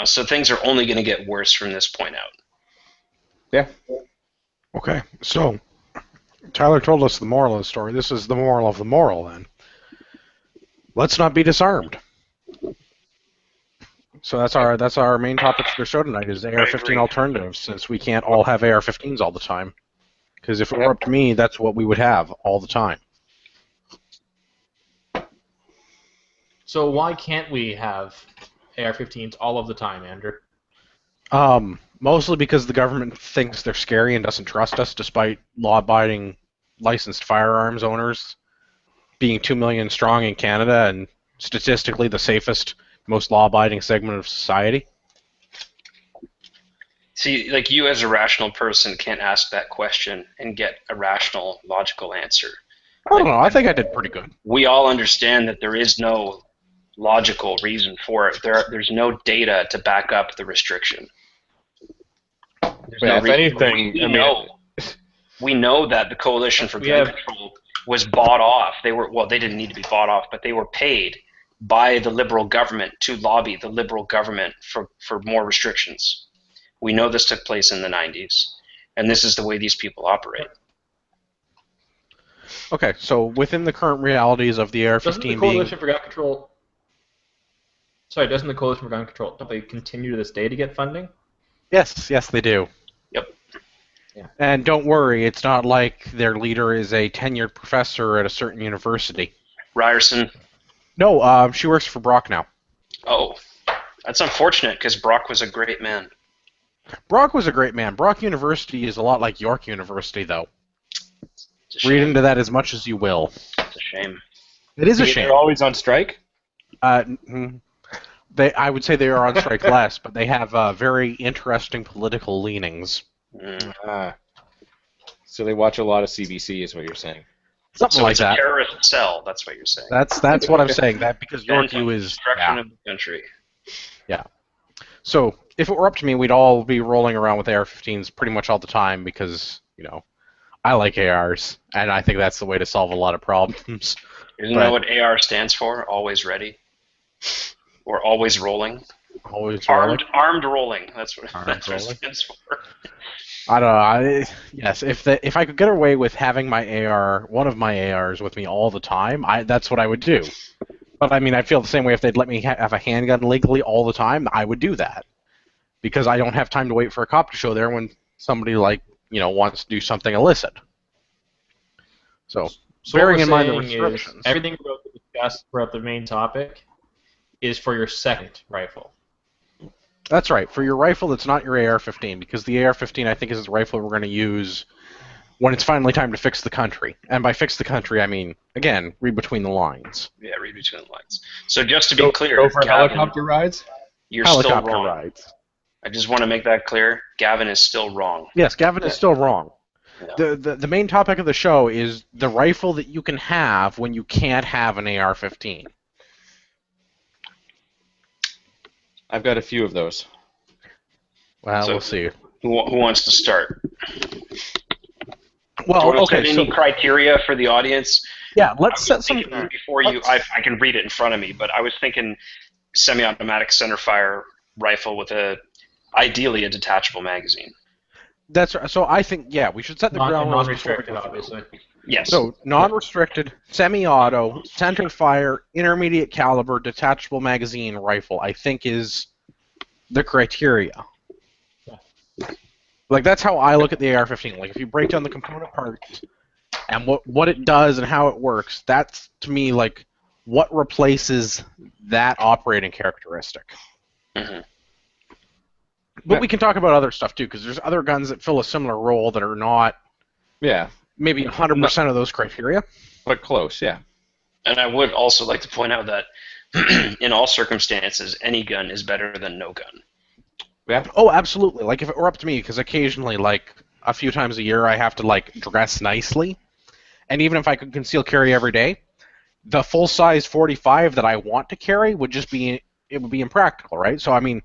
So things are only going to get worse from this point out.
Yeah.
Okay, so Tyler told us the moral of the story. This is the moral of the moral, then. Let's not be disarmed. So that's our main topic for the show tonight is AR-15 alternatives, since we can't all have AR-15s all the time. Because if it were up to me, that's what we would have all the time.
So why can't we have AR-15s all of the time, Andrew?
Mostly because the government thinks they're scary and doesn't trust us, despite law-abiding licensed firearms owners being 2 million strong in Canada and statistically the safest, most law-abiding segment of society?
See, like you as a rational person can't ask that question and get a rational, logical answer.
I don't know. I think I did pretty good.
We all understand that there is no logical reason for it. There's no data to back up the restriction.
If anything,
we know that the Coalition for Gun Control was bought off. They didn't need to be bought off, but they were paid by the Liberal government to lobby the Liberal government for more restrictions. We know this took place in the 90s, and this is the way these people operate.
Okay, so within the current realities of the AR-15
doesn't the Coalition for Gun Control... Sorry, doesn't the Coalition for Gun Control, don't they continue to this day to get funding?
Yes, they do.
Yep.
Yeah.
And don't worry, it's not like their leader is a tenured professor at a certain university.
Ryerson.
No, she works for Brock now.
Oh, that's unfortunate because Brock was a great man.
Brock was a great man. Brock University is a lot like York University, though. Read into that as much as you will.
It's a shame.
It is a shame.
They're always on strike?
I would say they are on strike less, but they have very interesting political leanings.
So they watch a lot of CBC, is what you're saying.
Something like that.
It's a terrorist cell, that's what you're saying.
That's what I'm saying. That because Yorkview is
destruction of the country.
Yeah. So if it were up to me, we'd all be rolling around with AR-15s pretty much all the time because I like ARs, and I think that's the way to solve a lot of problems.
Isn't that what AR stands for? Always ready, or always rolling?
Always rolling.
Armed rolling. That's what
Armed
it stands for.
I don't know. Yes, if I could get away with having my one of my ARs with me all the time, that's what I would do. But I mean, I feel the same way if they'd let me have a handgun legally all the time, I would do that. Because I don't have time to wait for a cop to show there when somebody wants to do something illicit. So bearing in mind the restrictions.
Everything we're about to discuss throughout the main topic is for your second rifle.
That's right, for your rifle that's not your AR-15, because the AR-15 I think is the rifle we're going to use when it's finally time to fix the country. And by fix the country, I mean, again, read between the lines.
Yeah, read between the lines. So just to be clear,
go for
Gavin,
helicopter rides?
You're
Helicopter
still wrong.
rides.
I just want to make that clear. Gavin is still wrong.
Yes, Gavin is still wrong.
Yeah.
The main topic of the show is the rifle that you can have when you can't have an AR-15.
I've got a few of those.
Well,
So-
we'll see.
Who wants to start?
Well,
Do you want
okay,
to set any criteria for the audience?
yeah,
I
let's
was
set some...
thinking before you. I can read it in front of me, but I was thinking semi-automatic centerfire rifle with ideally a detachable magazine.
That's right. So I think, we should set the ground rules before we
Non-restricted,
go through.
obviously.
Yes.
So, non-restricted, semi-auto, center fire, intermediate caliber, detachable magazine rifle, I think is the criteria.
Yeah.
Like, that's how I look at the AR-15. Like, if you break down the component parts and what it does and how it works, that's, to me, like, what replaces that operating characteristic.
Mm-hmm.
But we can talk about other stuff, too, because there's other guns that fill a similar role that are not maybe 100% of those criteria.
But close, yeah.
And I would also like to point out that in all circumstances, any gun is better than no gun.
Yeah.
Oh, absolutely. Like, if it were up to me, because occasionally, like, a few times a year I have to, like, dress nicely. And even if I could conceal carry every day, the full-size 45 that I want to carry would just be, it would be impractical, right? So, I mean,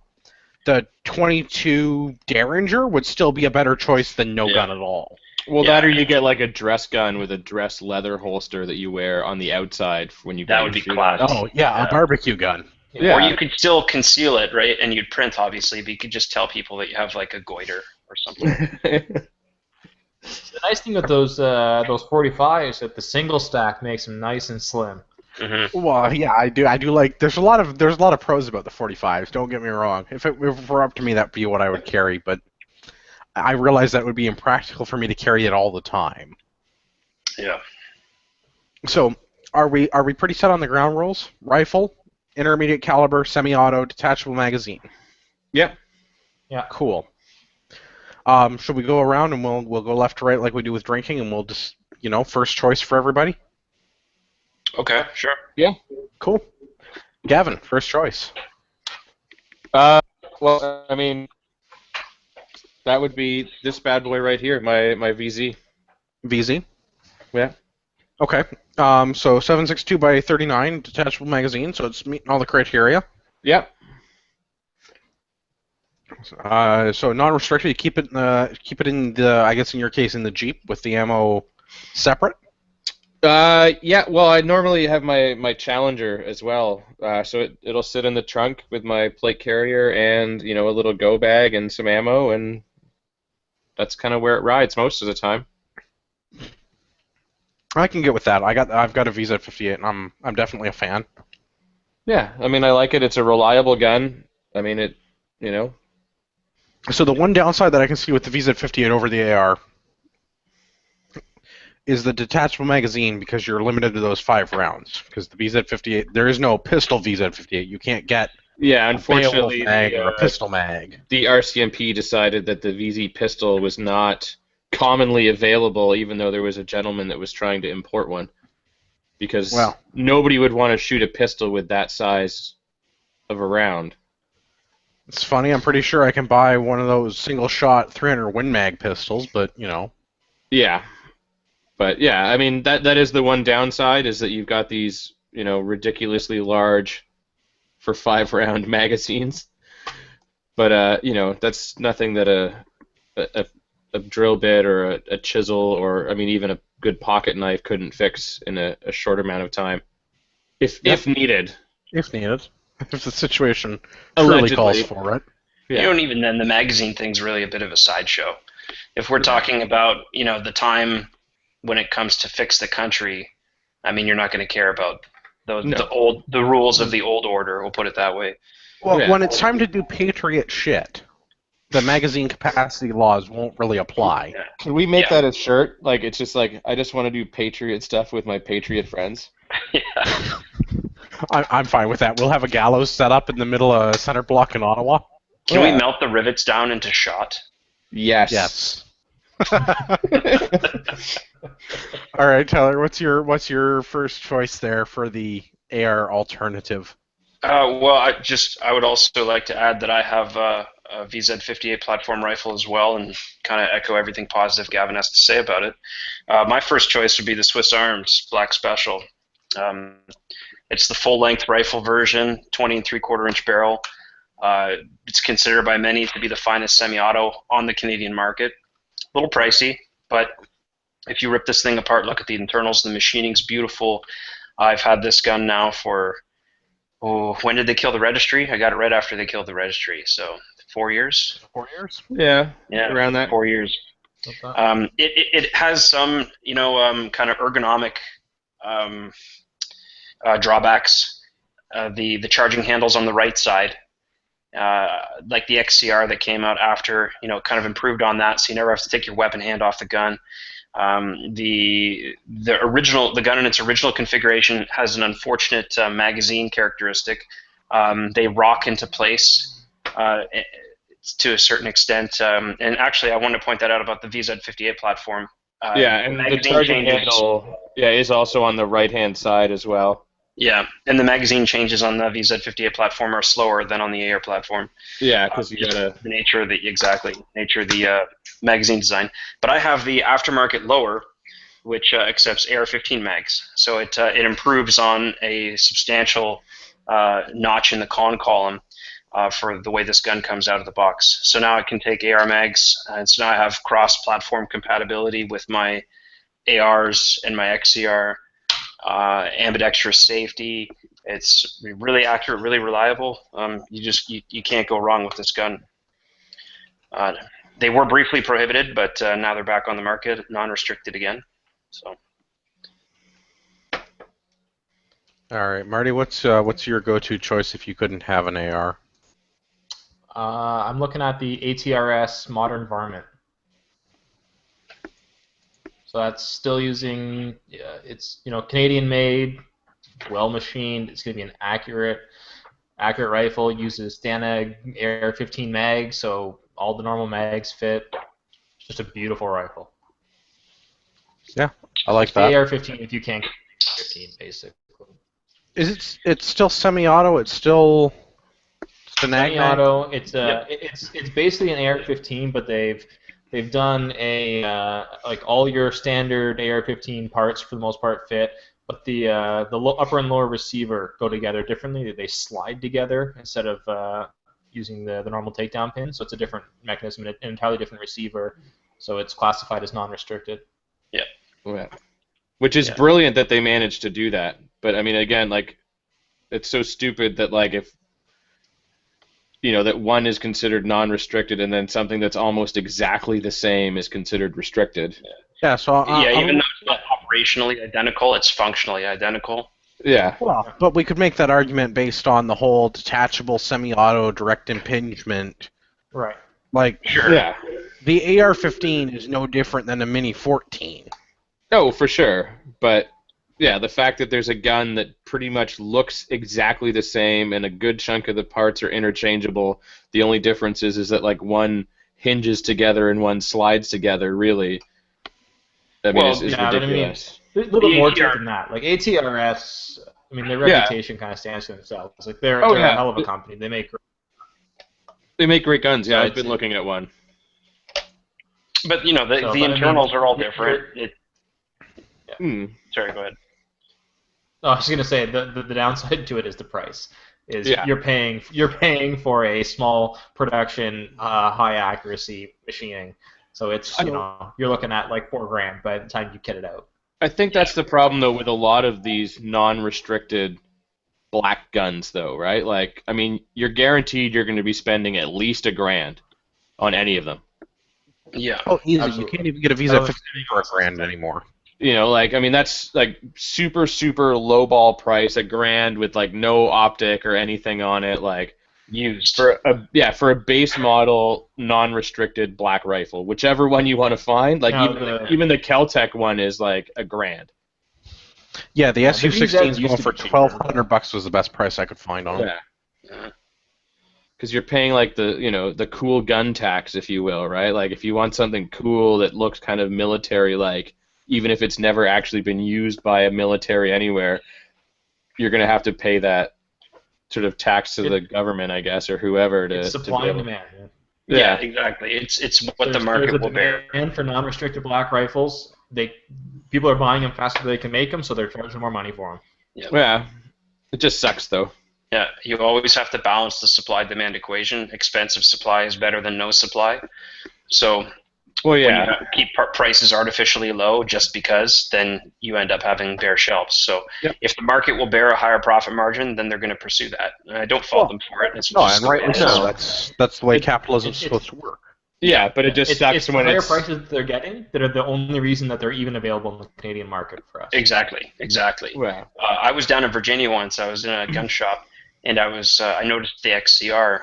the 22 Derringer would still be a better choice than no gun at all.
Well,
Yeah.
that or you get like a dress gun with a dress leather holster that you wear on the outside when you
That
go
would be
shoot
class.
on.
Oh, yeah, a barbecue gun.
Yeah.
Or you could still conceal it, right? And you'd print, obviously, but you could just tell people that you have like a goiter or something.
The nice thing with those 45s is that the single stack makes them nice and slim.
Mm-hmm.
Well, yeah, I do like. There's a lot of pros about the 45s. Don't get me wrong. If it were up to me, that'd be what I would carry. But I realize that would be impractical for me to carry it all the time.
Yeah.
So, are we pretty set on the ground rules? Rifle, intermediate caliber, semi-auto, detachable magazine.
Yep.
Yeah.
Cool. Should we go around and we'll go left to right like we do with drinking, and we'll just first choice for everybody?
Okay, sure.
Cool. Gavin, first choice.
Well, I mean, that would be this bad boy right here, my VZ.
VZ.
Yeah.
Okay. So 762 by 39 detachable magazine, so it's meeting all the criteria.
Yep.
So non-restricted. You keep it in the, I guess in your case, in the Jeep with the ammo separate.
Yeah. Well, I normally have my Challenger as well, so it'll sit in the trunk with my plate carrier and a little go bag and some ammo, and that's kind of where it rides most of the time.
I can get with that. I've got a VZ58, and I'm definitely a fan.
Yeah. I mean, I like it. It's a reliable gun. I mean, you know.
So the one downside that I can see with the VZ58 over the AR is the detachable magazine, because you're limited to those 5 rounds. Because the VZ58, there is no pistol VZ58. You can't get
Yeah,
a
unfortunately,
Beowulf mag or a pistol mag.
the RCMP decided that the VZ pistol was not commonly available, even though there was a gentleman that was trying to import one, because nobody would want to shoot a pistol with that size of a round.
It's funny. I'm pretty sure I can buy one of those single-shot 300 Win Mag pistols, but
Yeah, but yeah, I mean that is the one downside, is that you've got these ridiculously large for 5-round magazines. But that's nothing that a drill bit or a chisel, or I mean even a good pocket knife couldn't fix in a short amount of time, if needed.
If needed, if the situation truly calls for it.
Yeah. You don't even then. The magazine thing's really a bit of a sideshow. If we're talking about the time when it comes to fix the country, I mean, you're not going to care about the rules of the old order. We'll put it that way.
Well, when it's time to do Patriot shit, the magazine capacity laws won't really apply.
Yeah.
Can we make that a shirt? Like, it's just like, I just want to do Patriot stuff with my Patriot friends.
Yeah.
I'm fine with that. We'll have a gallows set up in the middle of center block in Ottawa.
Can we melt the rivets down into shot?
Yes.
Yes. All right, Tyler. What's your first choice there for the AR alternative?
Well, I would also like to add that I have a VZ58 platform rifle as well, and kind of echo everything positive Gavin has to say about it. My first choice would be the Swiss Arms Black Special. It's the full-length rifle version, 20 3/4-inch barrel. It's considered by many to be the finest semi-auto on the Canadian market. A little pricey, but if you rip this thing apart, look at the internals, the machining's beautiful. I've had this gun now for, when did they kill the registry? I got it right after they killed the registry, so 4 years?
4 years?
Yeah,
around that. 4 years. It has some, kind of ergonomic drawbacks. The charging handles on the right side, like the XCR that came out after, kind of improved on that, so you never have to take your weapon hand off the gun. The gun in its original configuration has an unfortunate magazine characteristic. They rock into place to a certain extent, and actually I wanted to point that out about the VZ58 platform.
And the charging handle is also on the right-hand side as well.
Yeah, and the magazine changes on the VZ58 platform are slower than on the AR platform.
Yeah, because you gotta
the nature of the magazine design. But I have the aftermarket lower, which accepts AR-15 mags, so it improves on a substantial notch in the con column for the way this gun comes out of the box. So now I can take AR mags, and so now I have cross-platform compatibility with my ARs and my XCR. Ambidextrous safety. It's really accurate, really reliable. You can't go wrong with this gun. They were briefly prohibited, but now they're back on the market, non-restricted again. So.
All right, Marty. What's your go-to choice if you couldn't have an AR?
I'm looking at the ATRS Modern Varmint. So that's still using, it's Canadian made, well machined. It's going to be an accurate rifle. It uses Stanag AR-15 mags, so all the normal mags fit. Just a beautiful rifle.
Yeah, I like that.
AR-15 if you can't AR-15 basically.
It's still semi-auto. It's still the nag.
Semi-auto. It's basically an AR-15, but they've done a like all your standard AR-15 parts for the most part fit, but the upper and lower receiver go together differently. They slide together instead of using the normal takedown pin, so it's a different mechanism, an entirely different receiver. So it's classified as non-restricted.
Yeah.
Yeah. Which is brilliant that they managed to do that. But I mean, again, like, it's so stupid that, like, if that one is considered non-restricted and then something that's almost exactly the same is considered restricted.
Yeah. So
even though it's not operationally identical, it's functionally identical.
Yeah.
well, but we could make that argument based on the whole detachable semi-auto direct impingement.
Right.
Like,
Sure.
Yeah.
the AR-15 is no different than a Mini 14.
Oh, for sure. But yeah, the fact that there's a gun that pretty much looks exactly the same and a good chunk of the parts are interchangeable. The only difference is that, like, one hinges together and one slides together, really. I mean, is ridiculous.
A little bit more to it than that. Like ATRS, I mean, their reputation kind of stands for themselves. Like they're a hell of a company. They make
great guns. Yeah, I've been looking at one.
But the internals are all different. Sorry, go ahead.
I was going to say the downside to it is the price. You're paying for a small production, high accuracy machining. So it's you're looking at like $4,000 by the time you kit it out.
I think that's the problem though with a lot of these non-restricted black guns though, right? Like, I mean, you're guaranteed you're going to be spending at least $1,000 on any of them.
Yeah.
Oh, easy.
Absolutely.
You can't even get a Visa 50 for $1,000 anymore.
Like, I mean, that's like super lowball price, $1,000 with like no optic or anything on it, like
Used.
for a base model non-restricted black rifle, whichever one you want to find. Like even the Kel-Tec one is like $1,000.
Yeah, the SU-16 is
used
going
to
for
be cheaper.
$1,200 was the best price I could find on them.
Yeah. Because you're paying like the cool gun tax, if you will, right? Like if you want something cool that looks kind of military-like, even if it's never actually been used by a military anywhere, you're going to have to pay that sort of tax to the government, I guess, or whoever to.
It's supply and demand.
Yeah, exactly. It's what the market will bear.
And for non-restricted black rifles, people are buying them faster than they can make them, so they're charging more money for them.
Yeah, it just sucks though.
Yeah, you always have to balance the supply-demand equation. Expensive supply is better than no supply. So when you keep prices artificially low just because, then you end up having bare shelves. So if the market will bear a higher profit margin, then they're going to pursue that. And I don't fault them for it. It's
and rightly so. That's the way capitalism is supposed to work.
Yeah, but it just sucks when
it's higher prices that they're getting that are the only reason that they're even available in the Canadian market for us.
Exactly.
Wow.
I was down in Virginia once. I was in a gun shop, and I noticed the XCR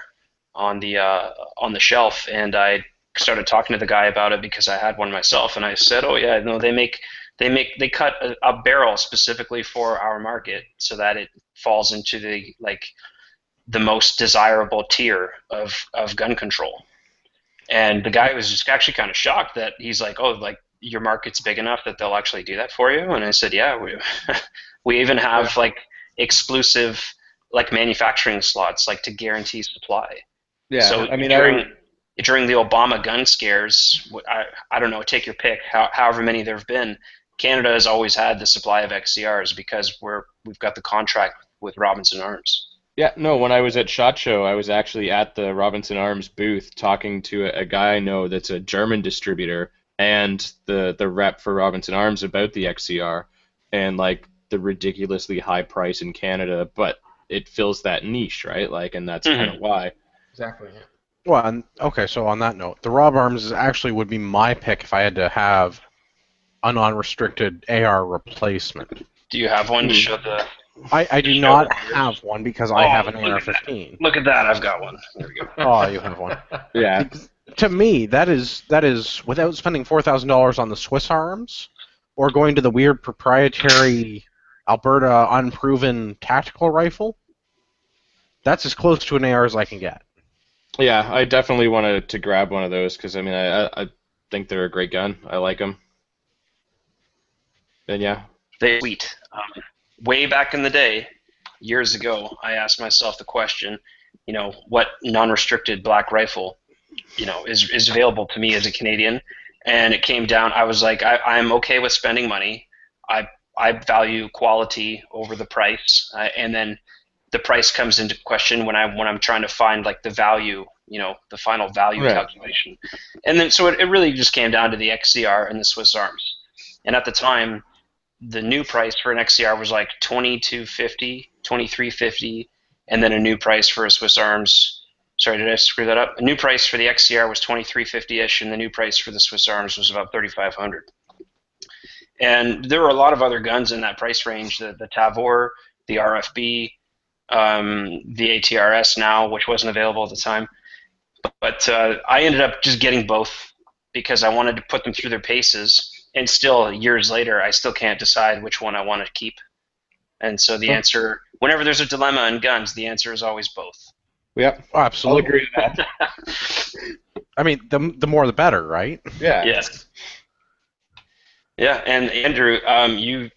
on the shelf, and I started talking to the guy about it because I had one myself, and I said, "Oh yeah, no, they cut a barrel specifically for our market so that it falls into the most desirable tier of gun control." And the guy was just actually kind of shocked that he's like, "Oh, like your market's big enough that they'll actually do that for you?" And I said, "Yeah, we even have like exclusive like manufacturing slots like to guarantee supply."
Yeah.
So
I mean,
during the Obama gun scares, I don't know, take your pick, however many there have been, Canada has always had the supply of XCRs because we've got the contract with Robinson Arms.
Yeah, no, when I was at SHOT Show, I was actually at the Robinson Arms booth talking to a guy I know that's a German distributor and the rep for Robinson Arms about the XCR and like the ridiculously high price in Canada, but it fills that niche, right? Like, and that's kind of why.
Exactly. Yeah.
Well, okay, so on that note, the Rob Arms actually would be my pick if I had to have a non-restricted AR replacement.
Do you have one to show the...
I do not have one because I have an AR-15.
Look at that, I've got one. There we go.
Oh, you have one.
Yeah.
To me, that is without spending $4,000 on the Swiss Arms or going to the weird proprietary Alberta unproven tactical rifle, that's as close to an AR as I can get.
Yeah, I definitely wanted to grab one of those because, I mean, I think they're a great gun. I like them. And yeah,
They sweet. Way back in the day, years ago, I asked myself the question, what non-restricted black rifle, is available to me as a Canadian, and it came down. I was like, I'm okay with spending money. I I value quality over the price, and then the price comes into question when I'm trying to find like the value, the final value calculation, and then so it really just came down to the XCR and the Swiss Arms, and at the time, the new price for an XCR was like 2250, 2350, and then a new price for a Swiss Arms. Sorry, did I screw that up? A new price for the XCR was 2350-ish, and the new price for the Swiss Arms was about 3500. And there were a lot of other guns in that price range: the Tavor, the RFB, the ATRS now, which wasn't available at the time. But I ended up just getting both because I wanted to put them through their paces. And still, years later, I still can't decide which one I want to keep. And so the answer, whenever there's a dilemma in guns, the answer is always both.
Yep,
absolutely.
I'll agree to that.
I mean, the more the better, right?
Yeah.
Yes. Yeah, and Andrew, you,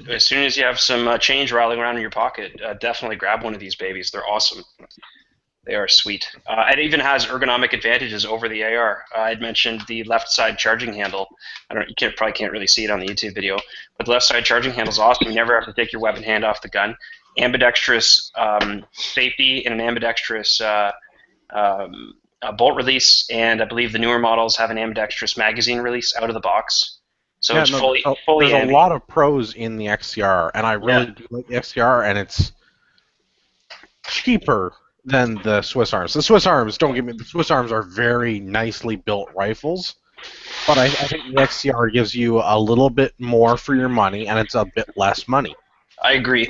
as soon as you have some change rattling around in your pocket, definitely grab one of these babies. They're awesome. They are sweet. It even has ergonomic advantages over the AR. I'd mentioned the left side charging handle. You probably can't really see it on the YouTube video, but the left side charging handle is awesome. You never have to take your weapon hand off the gun. Ambidextrous safety and an ambidextrous bolt release, and I believe the newer models have an ambidextrous magazine release out of the box. So it's fully
there's
ambi.
a lot of pros in the XCR, and I really do like the XCR, and it's cheaper than the Swiss Arms. The Swiss Arms, don't get me, the Swiss Arms are very nicely built rifles, but I think the XCR gives you a little bit more for your money, and it's a bit less money.
I agree.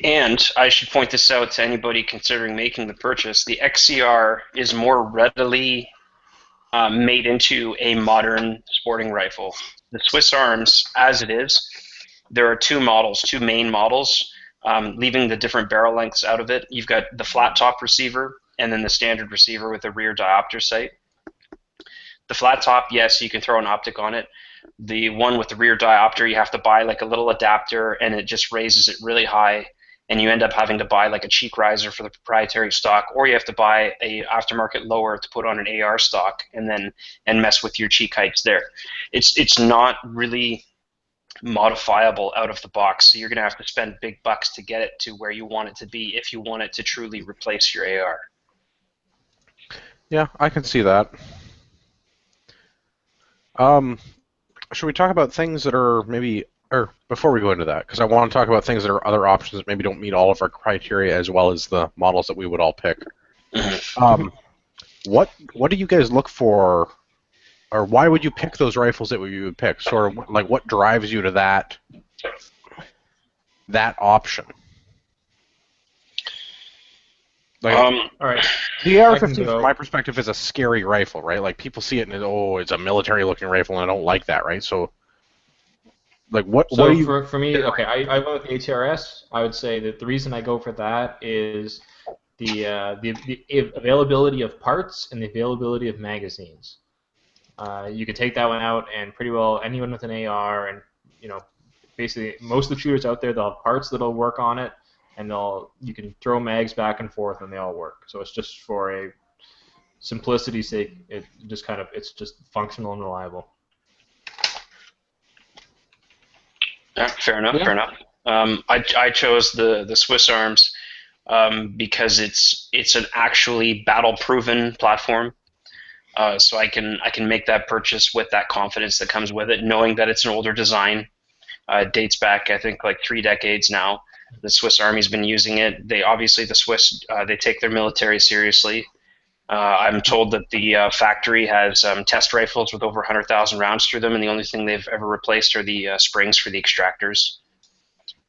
And I should point this out to anybody considering making the purchase. The XCR is more readily made into a modern sporting rifle. The Swiss Arms, as it is, there are two main models, leaving the different barrel lengths out of it. You've got the flat top receiver and then the standard receiver with a rear diopter sight. The flat top, yes, you can throw an optic on it. The one with the rear diopter, you have to buy like a little adapter, and it just raises it really high, and you end up having to buy like a cheek riser for the proprietary stock, or you have to buy a aftermarket lower to put on an AR stock and mess with your cheek heights there. It's not really modifiable out of the box, so you're going to have to spend big bucks to get it to where you want it to be if you want it to truly replace your AR.
Yeah, I can see that. Should we talk about things that are maybe, or before we go into that, because I want to talk about things that are other options that maybe don't meet all of our criteria as well as the models that we would all pick. What do you guys look for, or why would you pick those rifles that you would pick? Sort of like what drives you to that option? Like,
all right.
The AR-15, from my perspective, is a scary rifle, right? Like, people see it and it's a military-looking rifle, and I don't like that, right? So, like, what do you...
for me, okay, I went with the ATRS. I would say that the reason I go for that is the availability of parts and the availability of magazines. You can take that one out, and pretty well anyone with an AR, and basically most of the shooters out there, they'll have parts that'll work on it, and you can throw mags back and forth, and they all work. So it's just for a simplicity's sake. It's just functional and reliable.
Fair enough. Yeah. Fair enough. I chose the Swiss Arms because it's an actually battle-proven platform. So I can make that purchase with that confidence that comes with it, knowing that it's an older design. It dates back, I think, like 3 decades now. The Swiss Army's been using it. The Swiss, they take their military seriously. I'm told that the factory has test rifles with over 100,000 rounds through them, and the only thing they've ever replaced are the springs for the extractors.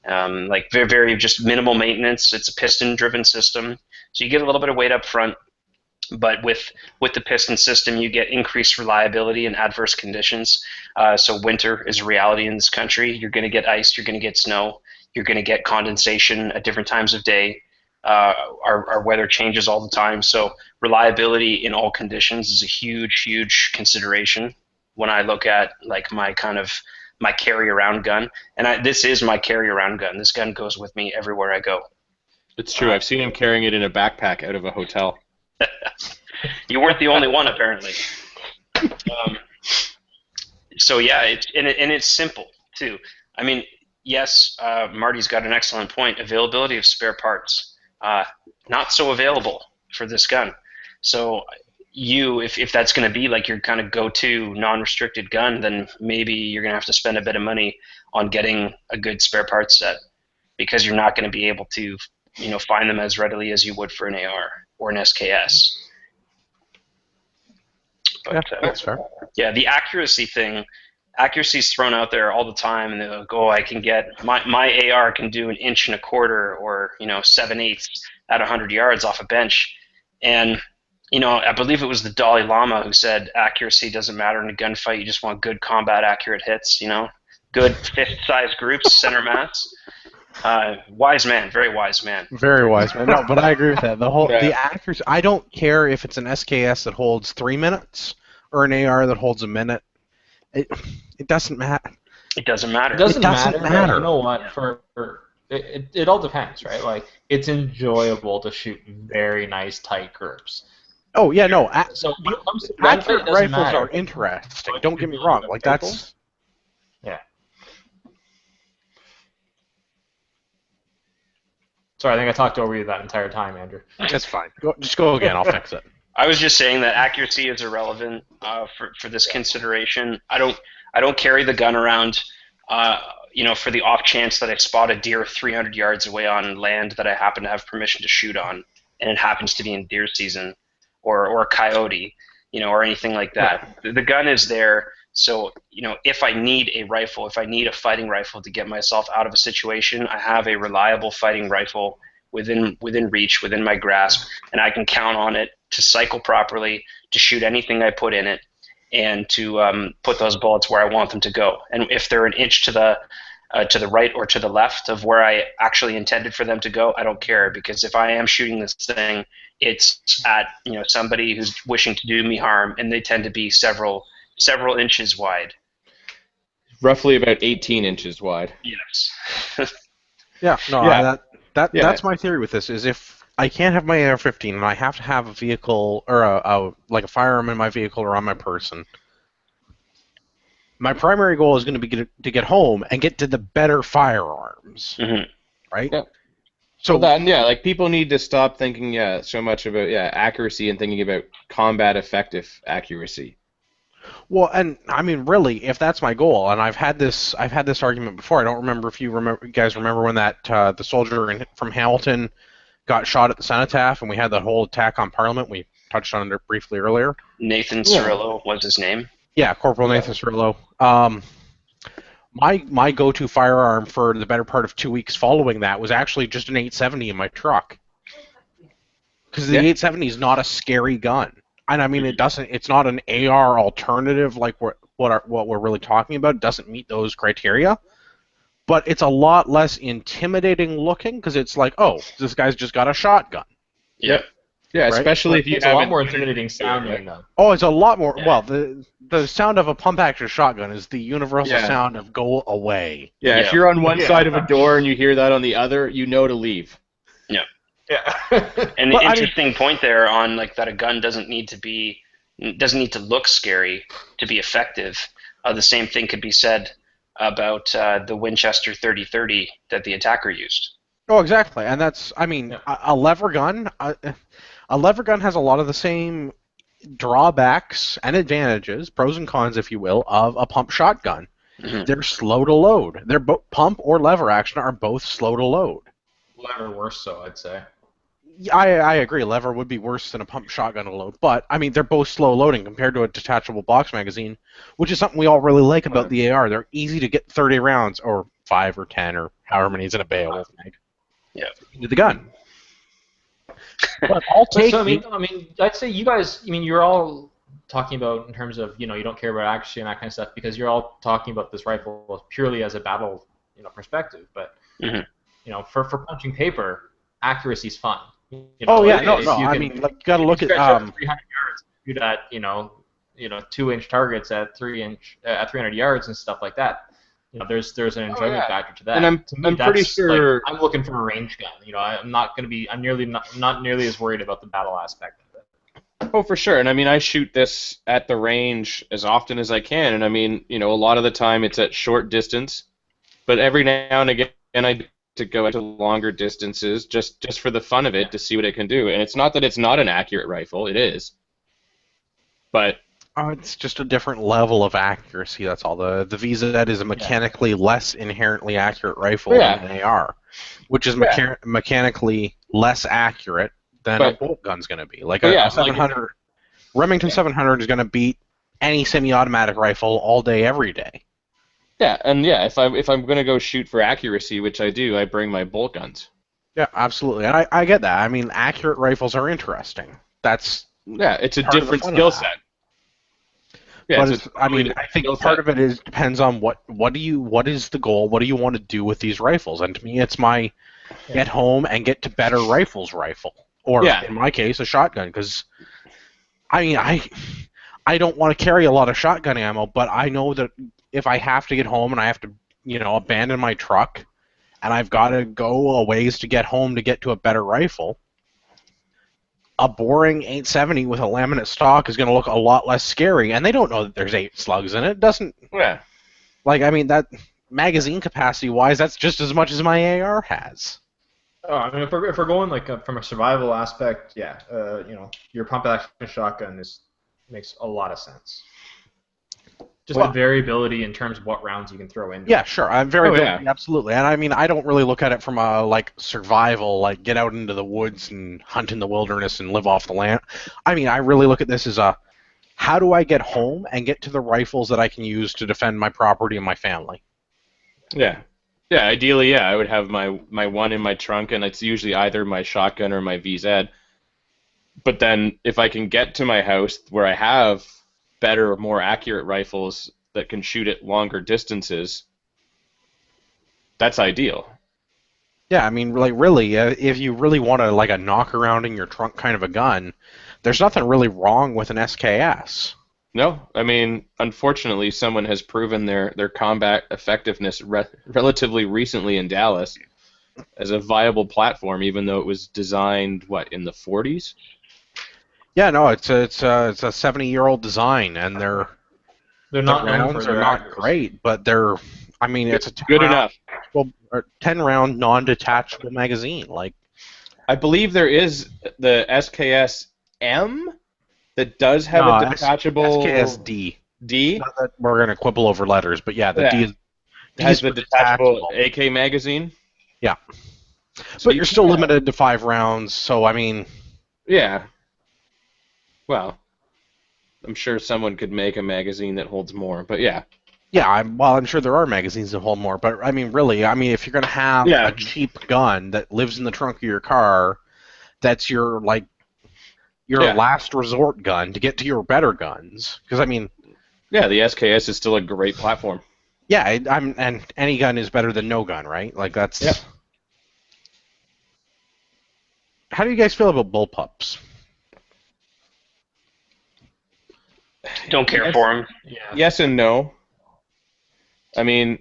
Like very, very just minimal maintenance. It's a piston-driven system, so you get a little bit of weight up front. But with the piston system, you get increased reliability in adverse conditions. So winter is a reality in this country. You're going to get ice. You're going to get snow. You're going to get condensation at different times of day. Our weather changes all the time. So reliability in all conditions is a huge, huge consideration when I look at like my my carry around gun, and this is my carry around gun. This gun goes with me everywhere I go.
It's true. I've seen him carrying it in a backpack out of a hotel.
You weren't the only one, apparently. So yeah, it's simple too. I mean, yes, Marty's got an excellent point. Availability of spare parts, not so available for this gun. So if that's going to be like your kind of go-to non-restricted gun, then maybe you're going to have to spend a bit of money on getting a good spare parts set, because you're not going to be able to, find them as readily as you would for an AR or an SKS. But,
that's fair.
Yeah, the accuracy thing. Accuracy's thrown out there all the time, and they're like, "Oh, I can get my AR can do 1 1/4" or 7/8 at 100 yards off a bench, and I believe it was the Dalai Lama who said accuracy doesn't matter in a gunfight. You just want good combat accurate hits. Good fist-sized groups, center mass. Wise man, very wise man.
Very wise man. No, but I agree with that. The accuracy. I don't care if it's an SKS that holds 3 minutes or an AR that holds a minute. It doesn't matter.
It doesn't matter.
It doesn't matter.
matter.
You know what? It all depends, right? Like, it's enjoyable to shoot very nice tight groups.
Oh yeah, no.
So when it comes to
Accurate
gunfight, it doesn't
rifles
matter.
are interesting. Don't get me wrong. Like that's.
Yeah. Sorry, I think I talked over you that entire time, Andrew.
That's fine. Just go again. I'll fix it.
I was just saying that accuracy is irrelevant for this consideration. I don't carry the gun around, for the off chance that I spot a deer 300 yards away on land that I happen to have permission to shoot on, and it happens to be in deer season, or a coyote, or anything like that. The gun is there, so if I need a rifle, if I need a fighting rifle to get myself out of a situation, I have a reliable fighting rifle within reach, within my grasp, and I can count on it to cycle properly, to shoot anything I put in it, and to put those bullets where I want them to go. And if they're an inch to the right or to the left of where I actually intended for them to go, I don't care, because if I am shooting this thing, it's at somebody who's wishing to do me harm, and they tend to be several inches wide.
Roughly about 18 inches wide.
Yes.
Yeah. No.
Yeah.
That's my theory with this. Is if I can't have my AR-15 and I have to have a vehicle or a firearm in my vehicle or on my person, my primary goal is going to be to get home and get to the better firearms, right?
Yeah.
So
like people need to stop thinking so much about accuracy and thinking about combat effective accuracy.
Well, and I mean, really, if that's my goal, and I've had this argument before. I don't remember if you guys remember when that the soldier from Hamilton got shot at the Cenotaph, and we had that whole attack on Parliament. We touched on it briefly earlier.
Nathan Cirillo was his name.
Yeah, Corporal Nathan Cirillo. My go-to firearm for the better part of 2 weeks following that was actually just an 870 in my truck, because the 870 is not a scary gun. And I mean, it's not an AR alternative like what we're really talking about. It doesn't meet those criteria, but it's a lot less intimidating looking, because it's like, oh, this guy's just got a shotgun.
Yep.
Yeah,
Right?
especially if you
It's a lot more intimidating sounding, though.
Oh, it's a lot more. Yeah. Well, the sound of a pump-action shotgun is the universal sound of go away.
Yeah, if you're on one side of a door and you hear that on the other, you know to leave.
Yeah.
Yeah.
And an interesting point there on that a gun doesn't need to look scary to be effective. The same thing could be said about the Winchester 30-30 that the attacker used.
Oh, exactly, and that's, I mean, a lever gun. A lever gun has a lot of the same drawbacks and advantages, pros and cons, if you will, of a pump shotgun. Mm-hmm. They're slow to load. They're pump or lever action are both slow to load.
Lever worse so, I'd say.
I agree. Lever would be worse than a pump shotgun to load, but I mean they're both slow loading compared to a detachable box magazine, which is something we all really like about the AR. They're easy to get 30 rounds, or 5 or 10 or however many is in a Beowulf mag.
Yeah.
Into the gun. But I'll take.
So, I mean, I'd say you guys. I mean, you're all talking about in terms of you don't care about accuracy and that kind of stuff, because you're all talking about this rifle purely as a battle perspective. But for punching paper, accuracy's fun.
No. I mean, you got to look at
300 yards. Do that, 2-inch targets at 300 yards and stuff like that. there's an enjoyment factor to that.
And I'm pretty sure
I'm looking for a range gun. I'm not going to be. I'm not nearly as worried about the battle aspect of it.
Oh, for sure. And I mean, I shoot this at the range as often as I can. And I mean, a lot of the time it's at short distance, but every now and again I to go into longer distances just for the fun of it to see what it can do. And it's not that it's not an accurate rifle; it is. But
it's just a different level of accuracy. That's all. The VZ is a mechanically less inherently accurate rifle than an AR, which is mechanically less accurate than a bolt gun's going to be. Like a 700, Remington 700 is going to beat any semi-automatic rifle all day, every day.
Yeah, and if I'm going to go shoot for accuracy, which I do, I bring my bolt guns.
Yeah, absolutely, and I get that. I mean, accurate rifles are interesting. That's
it's a different skill set.
Yeah, but I think part of it depends on what is the goal? What do you want to do with these rifles? And to me, it's my get home and get to better rifles rifle, or in my case, a shotgun. Because I don't want to carry a lot of shotgun ammo, but I know that if I have to get home and I have to abandon my truck, and I've got to go a ways to get home to get to a better rifle, a boring 870 with a laminate stock is going to look a lot less scary, and they don't know that there's 8 slugs in it. It doesn't.
Yeah.
That magazine capacity-wise, that's just as much as my AR has.
Oh, I mean, if we're going from a survival aspect, your pump action shotgun makes a lot of sense. Just the variability in terms of what rounds you can throw in.
Yeah, sure. I'm absolutely. And I mean, I don't really look at it from a survival, get out into the woods and hunt in the wilderness and live off the land. I mean, I really look at this as how do I get home and get to the rifles that I can use to defend my property and my family?
Yeah. Yeah, ideally, I would have my one in my trunk, and it's usually either my shotgun or my VZ. But then if I can get to my house where I have better, more accurate rifles that can shoot at longer distances, that's ideal.
Yeah, I mean, really, if you really want a knock around in your trunk kind of a gun, there's nothing really wrong with an SKS.
No, I mean, unfortunately, someone has proven their combat effectiveness relatively recently in Dallas as a viable platform, even though it was designed, in the 40s?
Yeah, no, it's a 70-year-old design, and they're
not
rounds are not great, but they're. I mean, it's a
good enough.
10-round non-detachable magazine.
I believe there is the SKS M that does have a detachable.
SKS D.
D.
Not that we're gonna quibble over letters, but the D
has the detachable AK magazine.
Yeah, but you're still limited to 5 rounds, so I mean.
Yeah. Well, I'm sure someone could make a magazine that holds more, but yeah.
Yeah, I'm sure there are magazines that hold more, but I mean, really, if you're gonna have a cheap gun that lives in the trunk of your car, that's your last resort gun to get to your better guns. Because I mean,
the SKS is still a great platform.
Yeah, and any gun is better than no gun, right? That's.
Yep.
How do you guys feel about bullpups?
Don't care for them.
Yeah.
Yes and no. I mean,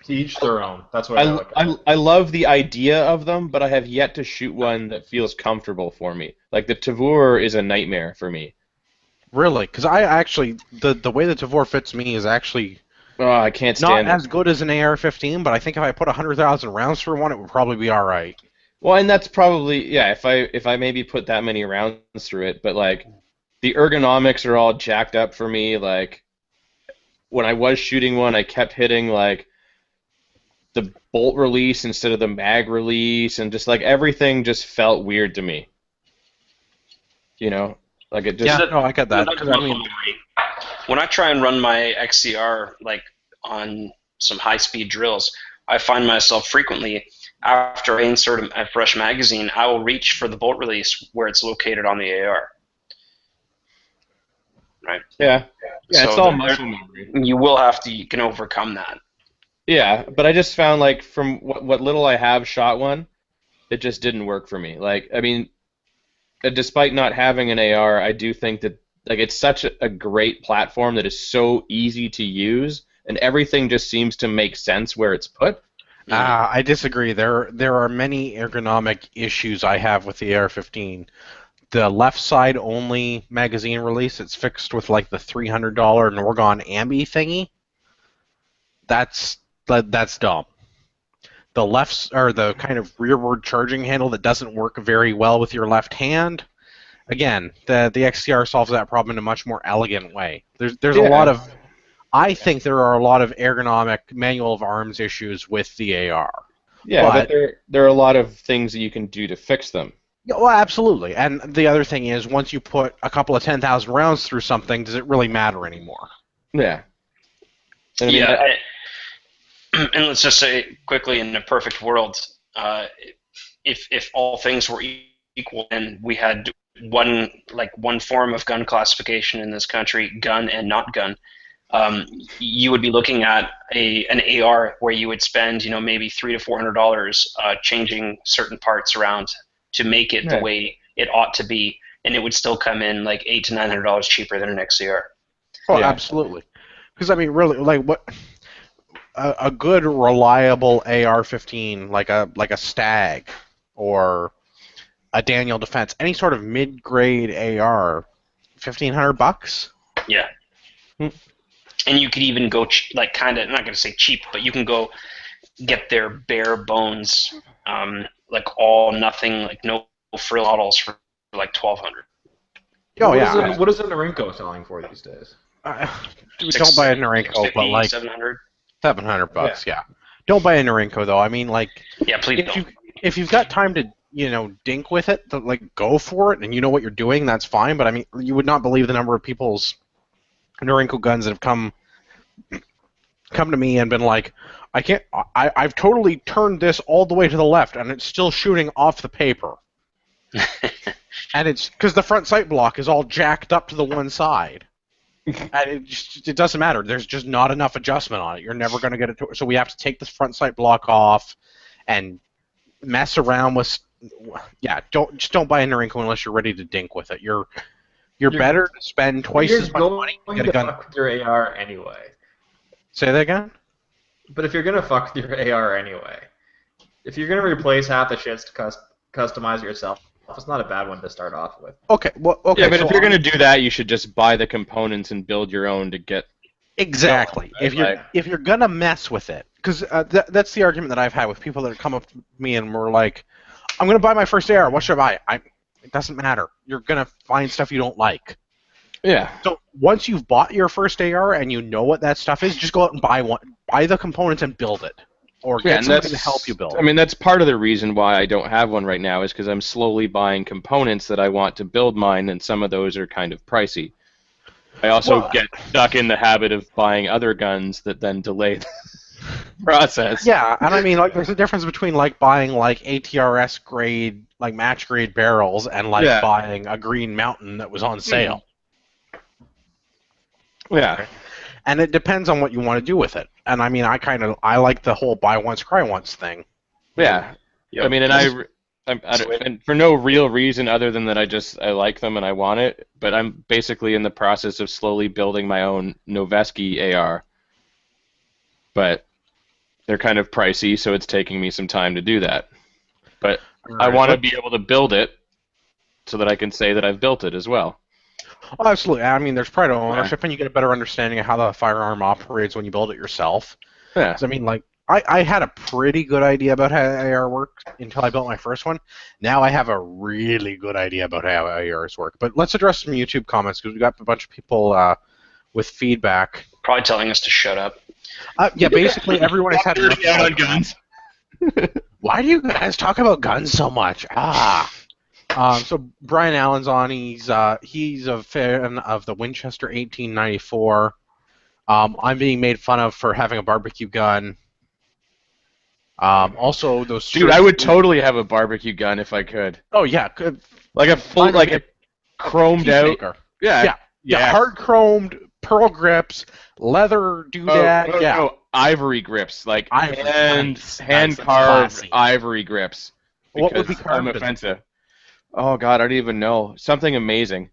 to each their own. That's what I look at.
I love the idea of them, but I have yet to shoot one that feels comfortable for me. The Tavor is a nightmare for me.
Really? Because I actually the way the Tavor fits me is actually.
Oh, I can't stand
not as good as an AR-15, but I think if I put 100,000 rounds through one, it would probably be all right.
Well, and that's probably if I maybe put that many rounds through it, but the ergonomics are all jacked up for me. When I was shooting one, I kept hitting the bolt release instead of the mag release, and just everything just felt weird to me. It just.
Yeah, no, I get that.
When I try and run my XCR on some high-speed drills, I find myself frequently, after I insert a fresh magazine, I will reach for the bolt release where it's located on the AR. Right.
Yeah. Yeah.
So
it's all muscle memory.
You can overcome that.
Yeah, but I just found from what little I have shot one, it just didn't work for me. I mean, despite not having an AR, I do think that it's such a great platform that is so easy to use and everything just seems to make sense where it's put.
I disagree. There are many ergonomic issues I have with the AR-15. The left side only magazine release, it's fixed with like the $300 Norgon Ambi thingy. That's dumb. The the kind of rearward charging handle that doesn't work very well with your left hand. Again, the XCR solves that problem in a much more elegant way. There's a lot of, I think there are a lot of ergonomic manual of arms issues with the AR.
Yeah, but there are a lot of things that you can do to fix them.
Yeah, well, absolutely. And the other thing is, once you put a couple of 10,000 rounds through something, does it really matter anymore?
Yeah.
And let's just say quickly, in a perfect world, if all things were equal and we had one form of gun classification in this country, gun and not gun, you would be looking at an AR where you would spend maybe $300 to $400 changing certain parts around to make it the way it ought to be, and it would still come in like $800 to $900 cheaper than an XCR.
Oh, yeah. Absolutely. Because I mean, really, like what a good reliable AR-15, like a Stag or a Daniel Defense, any sort of mid-grade AR, $1,500.
Yeah. And you could even go kind of, not going to say cheap, but you can go get their bare bones, like all nothing, like no frill models for like $1,200.
Oh yeah.
What is a Norinco selling for these days?
Don't buy a Norinco, but like
$700.
$700, yeah. Don't buy a Norinco though. I mean, like,
yeah, please don't.
If you've got time to dink with it, like go for it, and you know what you're doing, that's fine. But I mean, you would not believe the number of people's Norinco guns that have come to me and been like, I've totally turned this all the way to the left and it's still shooting off the paper. And it's because the front sight block is all jacked up to the one side. And it doesn't matter. There's just not enough adjustment on it. You're never going to get it so we have to take this front sight block off and mess around with. Yeah, don't buy a Norinco unless you're ready to dink with it. You're better to spend twice as much money to get a gun.
Fuck with your AR anyway.
Say that again?
But if you're gonna fuck with your AR anyway, if you're gonna replace half the shits to customize it yourself, it's not a bad one to start off with.
Okay, well, okay.
Yeah, but if you're gonna do that, you should just buy the components and build your own to get.
Exactly. Going, if you're gonna mess with it, because that's the argument that I've had with people that have come up to me and were like, "I'm gonna buy my first AR. What should I buy?" It doesn't matter. You're gonna find stuff you don't like.
Yeah.
So once you've bought your first AR and you know what that stuff is, just go out and buy one. Buy the components and build it, or get somebody to help you build it.
I mean, that's part of the reason why I don't have one right now is because I'm slowly buying components that I want to build mine, and some of those are kind of pricey. I also get stuck in the habit of buying other guns that then delay the process.
Yeah, and I mean, like, there's a difference between like buying like ATRS grade, like match grade barrels, and like buying a Green Mountain that was on sale.
Yeah.
And it depends on what you want to do with it. And I mean, I like the whole buy once, cry once thing.
Yeah. Yep. I mean, and for no real reason other than that I like them and I want it, but I'm basically in the process of slowly building my own Noveski AR. But they're kind of pricey, so it's taking me some time to do that. But I want to be able to build it so that I can say that I've built it as well.
Oh, absolutely. I mean, there's pride of ownership, and you get a better understanding of how the firearm operates when you build it yourself.
Yeah.
I mean, like, I had a pretty good idea about how AR worked until I built my first one. Now I have a really good idea about how ARs work. But let's address some YouTube comments, because we've got a bunch of people with feedback.
Probably telling us to shut up.
Yeah, basically everyone has had enough
down on guns.
Why do you guys talk about guns so much? So Brian Allen's on. He's a fan of the Winchester 1894. I'm being made fun of for having a barbecue gun. Also, those.
Dude, I would totally have a barbecue gun if I could.
Oh yeah,
like a full, like a chromed out.
Yeah, hard chromed, pearl grips, leather doodad.
No, ivory grips, like hand carved
classy.
Ivory grips.
What would be
I'm offensive. Oh God, I don't even know. Something amazing.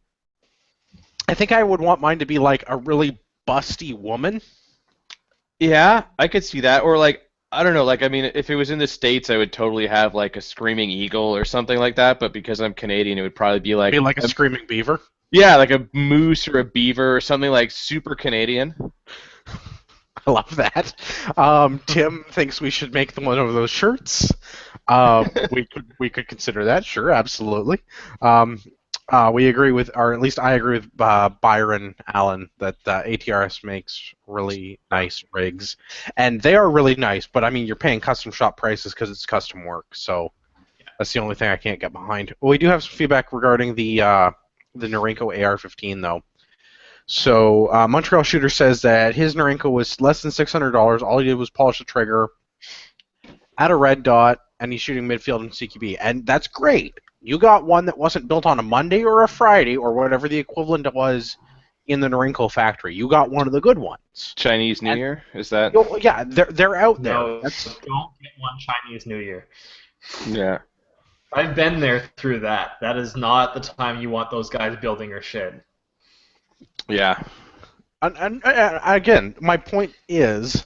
I think I would want mine to be like a really busty woman.
Yeah, I could see that. Or like, I don't know, like I mean, if it was in the States, I would totally have like a screaming eagle or something like that. But because I'm Canadian, it would probably be
Be
like,
like a screaming beaver.
yeah, like a moose or a beaver or something like super Canadian.
I love that. Tim thinks we should make one of those shirts. We could consider that. Sure, absolutely. Um, we agree with, or at least I agree with Byron Allen that ATRS makes really nice rigs, and they are really nice. But I mean, you're paying custom shop prices because it's custom work, so that's the only thing I can't get behind. We do have some feedback regarding the Norinco AR-15 though. So Montreal Shooter says that his Norinco was less than $600. All he did was polish the trigger, add a red dot, and he's shooting midfield and CQB. And that's great. You got one that wasn't built on a Monday or a Friday or whatever the equivalent was in the Norinco factory. You got one of the good ones.
Chinese New Year? Is that?
Yeah, they're out there.
No, don't get one Chinese New Year.
Yeah.
I've been there through that. That is not the time you want those guys building your shit.
Yeah.
And again, my point is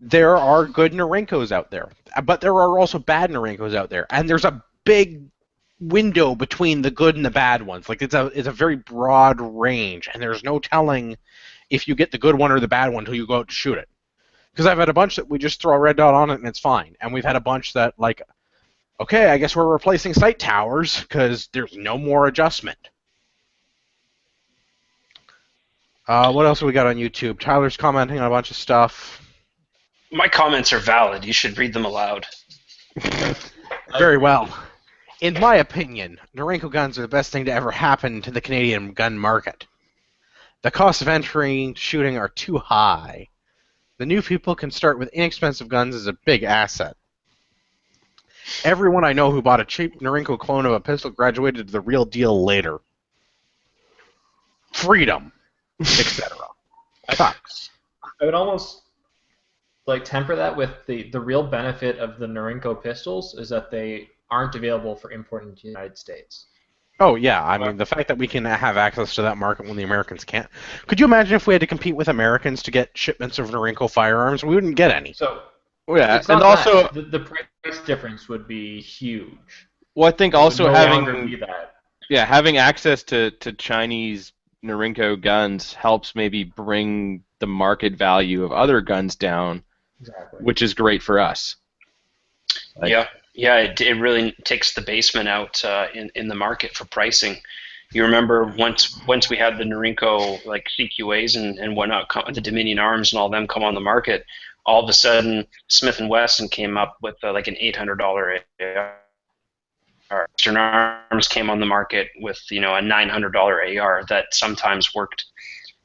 there are good Norinkos out there, but there are also bad Norinkos out there, and there's a big window between the good and the bad ones. Like it's a very broad range, and there's no telling if you get the good one or the bad one until you go out to shoot it. Because I've had a bunch that we just throw a red dot on it and it's fine, and we've had a bunch that like, okay, I guess we're replacing sight towers because there's no more adjustment. What else have we got on YouTube? Tyler's commenting on a bunch of stuff.
My comments are valid. You should read them aloud.
Very well. In my opinion, Norinco guns are the best thing to ever happen to the Canadian gun market. The cost of entering shooting are too high. The new people can start with inexpensive guns as a big asset. Everyone I know who bought a cheap Norinco clone of a pistol graduated to the real deal later. Freedom, etc. Sucks.
I would almost like temper that with the real benefit of the Norinco pistols is that they aren't available for import into the United States.
Oh, yeah. I mean, the fact that we can have access to that market when the Americans can't. Could you imagine if we had to compete with Americans to get shipments of Norinco firearms? We wouldn't get any.
So,
Yeah,
it's not
and also
that. The price difference would be huge.
well, I think also
It would no longer
having
be that.
having access to Chinese Norinco guns helps maybe bring the market value of other guns down,
Exactly.
which is great for us. Like,
Yeah, it really takes the basement out in the market for pricing. You remember once we had the Norinco like CQAs and whatnot, the Dominion Arms and all them come on the market, all of a sudden Smith & Wesson came up with like an $800 AR. Eastern Arms came on the market with a $900 AR that sometimes worked,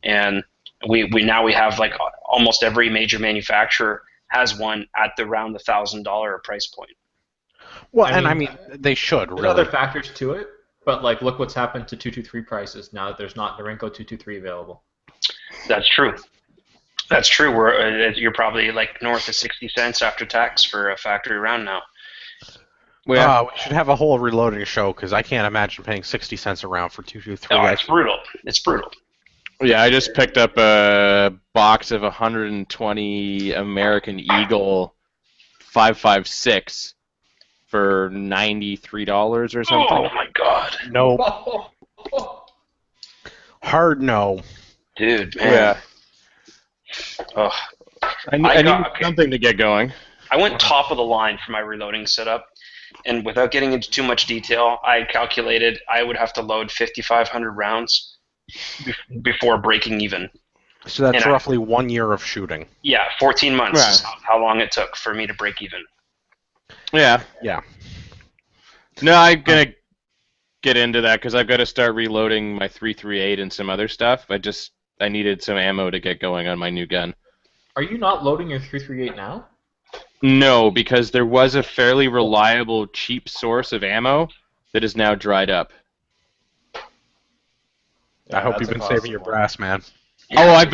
and we now have like almost every major manufacturer has one at around the $1,000 price point.
Well, I mean, they should,
There's
really.
other factors to it, but like look what's happened to 223 prices now that there's not Norinco 223 available.
That's true. That's true. You're probably like north of 60 cents after tax for a factory round now.
We should have a whole reloading show because I can't imagine paying 60 cents a round for 223.
Oh, it's brutal. It's brutal.
Yeah, I just picked up a box of 120 American Eagle 5.56 for $93 or something.
Oh my God.
No. Hard no.
Dude, man.
Yeah.
Oh.
I need something to get going.
I went top of the line for my reloading setup, and without getting into too much detail, I calculated I would have to load 5,500 rounds before breaking even.
So that's roughly 1 year of shooting.
Yeah, 14 months is how long it took for me to break even.
Yeah.
Yeah.
No, I'm going to get into that because I've got to start reloading my 338 and some other stuff. I needed some ammo to get going on my new gun.
Are you not loading your 338 now?
No, because there was a fairly reliable, cheap source of ammo that is now dried up.
I hope you've been saving your brass, man.
Yeah, I've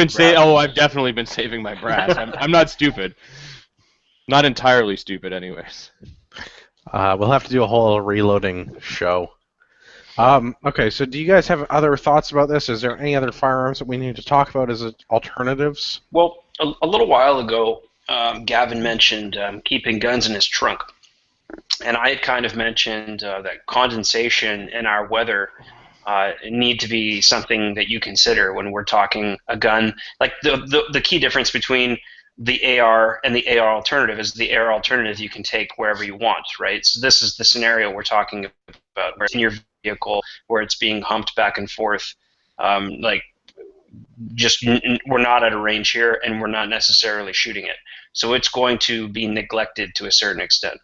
definitely been saving my brass. I'm not stupid. Not entirely stupid, anyways.
We'll have to do a whole reloading show. Okay, so do you guys have other thoughts about this? Is there any other firearms that we need to talk about as alternatives?
Well, a little while ago, Gavin mentioned keeping guns in his trunk. And I had kind of mentioned that condensation in our weather need to be something that you consider when we're talking a gun. Like the key difference between the AR and the AR alternative is the AR alternative you can take wherever you want, right? So this is the scenario we're talking about, where it's in your vehicle, where it's being humped back and forth. Like, just we're not at a range here, and we're not necessarily shooting it. So it's going to be neglected to a certain extent.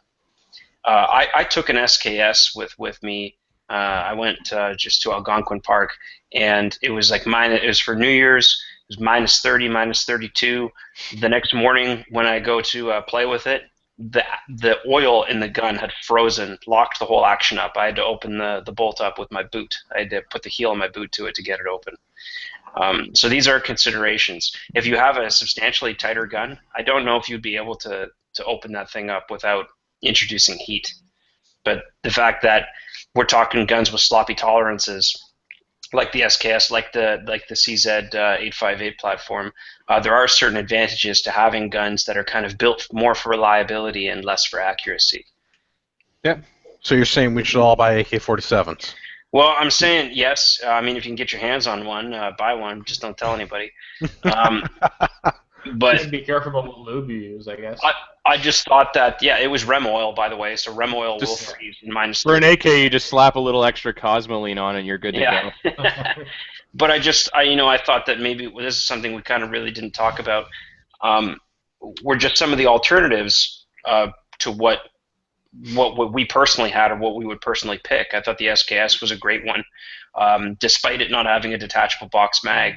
I took an SKS with me. I went just to Algonquin Park, and it was like it was for New Year's. It was minus 30, minus 32. The next morning, when I go to play with it, the oil in the gun had frozen, locked the whole action up. I had to open the bolt up with my boot. I had to put the heel of my boot to it to get it open. So these are considerations. If you have a substantially tighter gun, I don't know if you'd be able to open that thing up without introducing heat. But the fact that we're talking guns with sloppy tolerances, like the SKS, like the CZ 858 platform, there are certain advantages to having guns that are kind of built more for reliability and less for accuracy.
Yeah. So you're saying we should all buy AK-47s?
Well, I'm saying yes. I mean, if you can get your hands on one, buy one. Just don't tell anybody. But
be careful about what lube you use, I guess.
I just thought that, yeah, it was REM oil, by the way, so REM oil will freeze in minus 30.
For an AK, you just slap a little extra Cosmoline on and you're good to go.
But I thought that maybe this is something we kind of really didn't talk about. Were just some of the alternatives to what we personally had or what we would personally pick. I thought the SKS was a great one. Despite it not having a detachable box mag,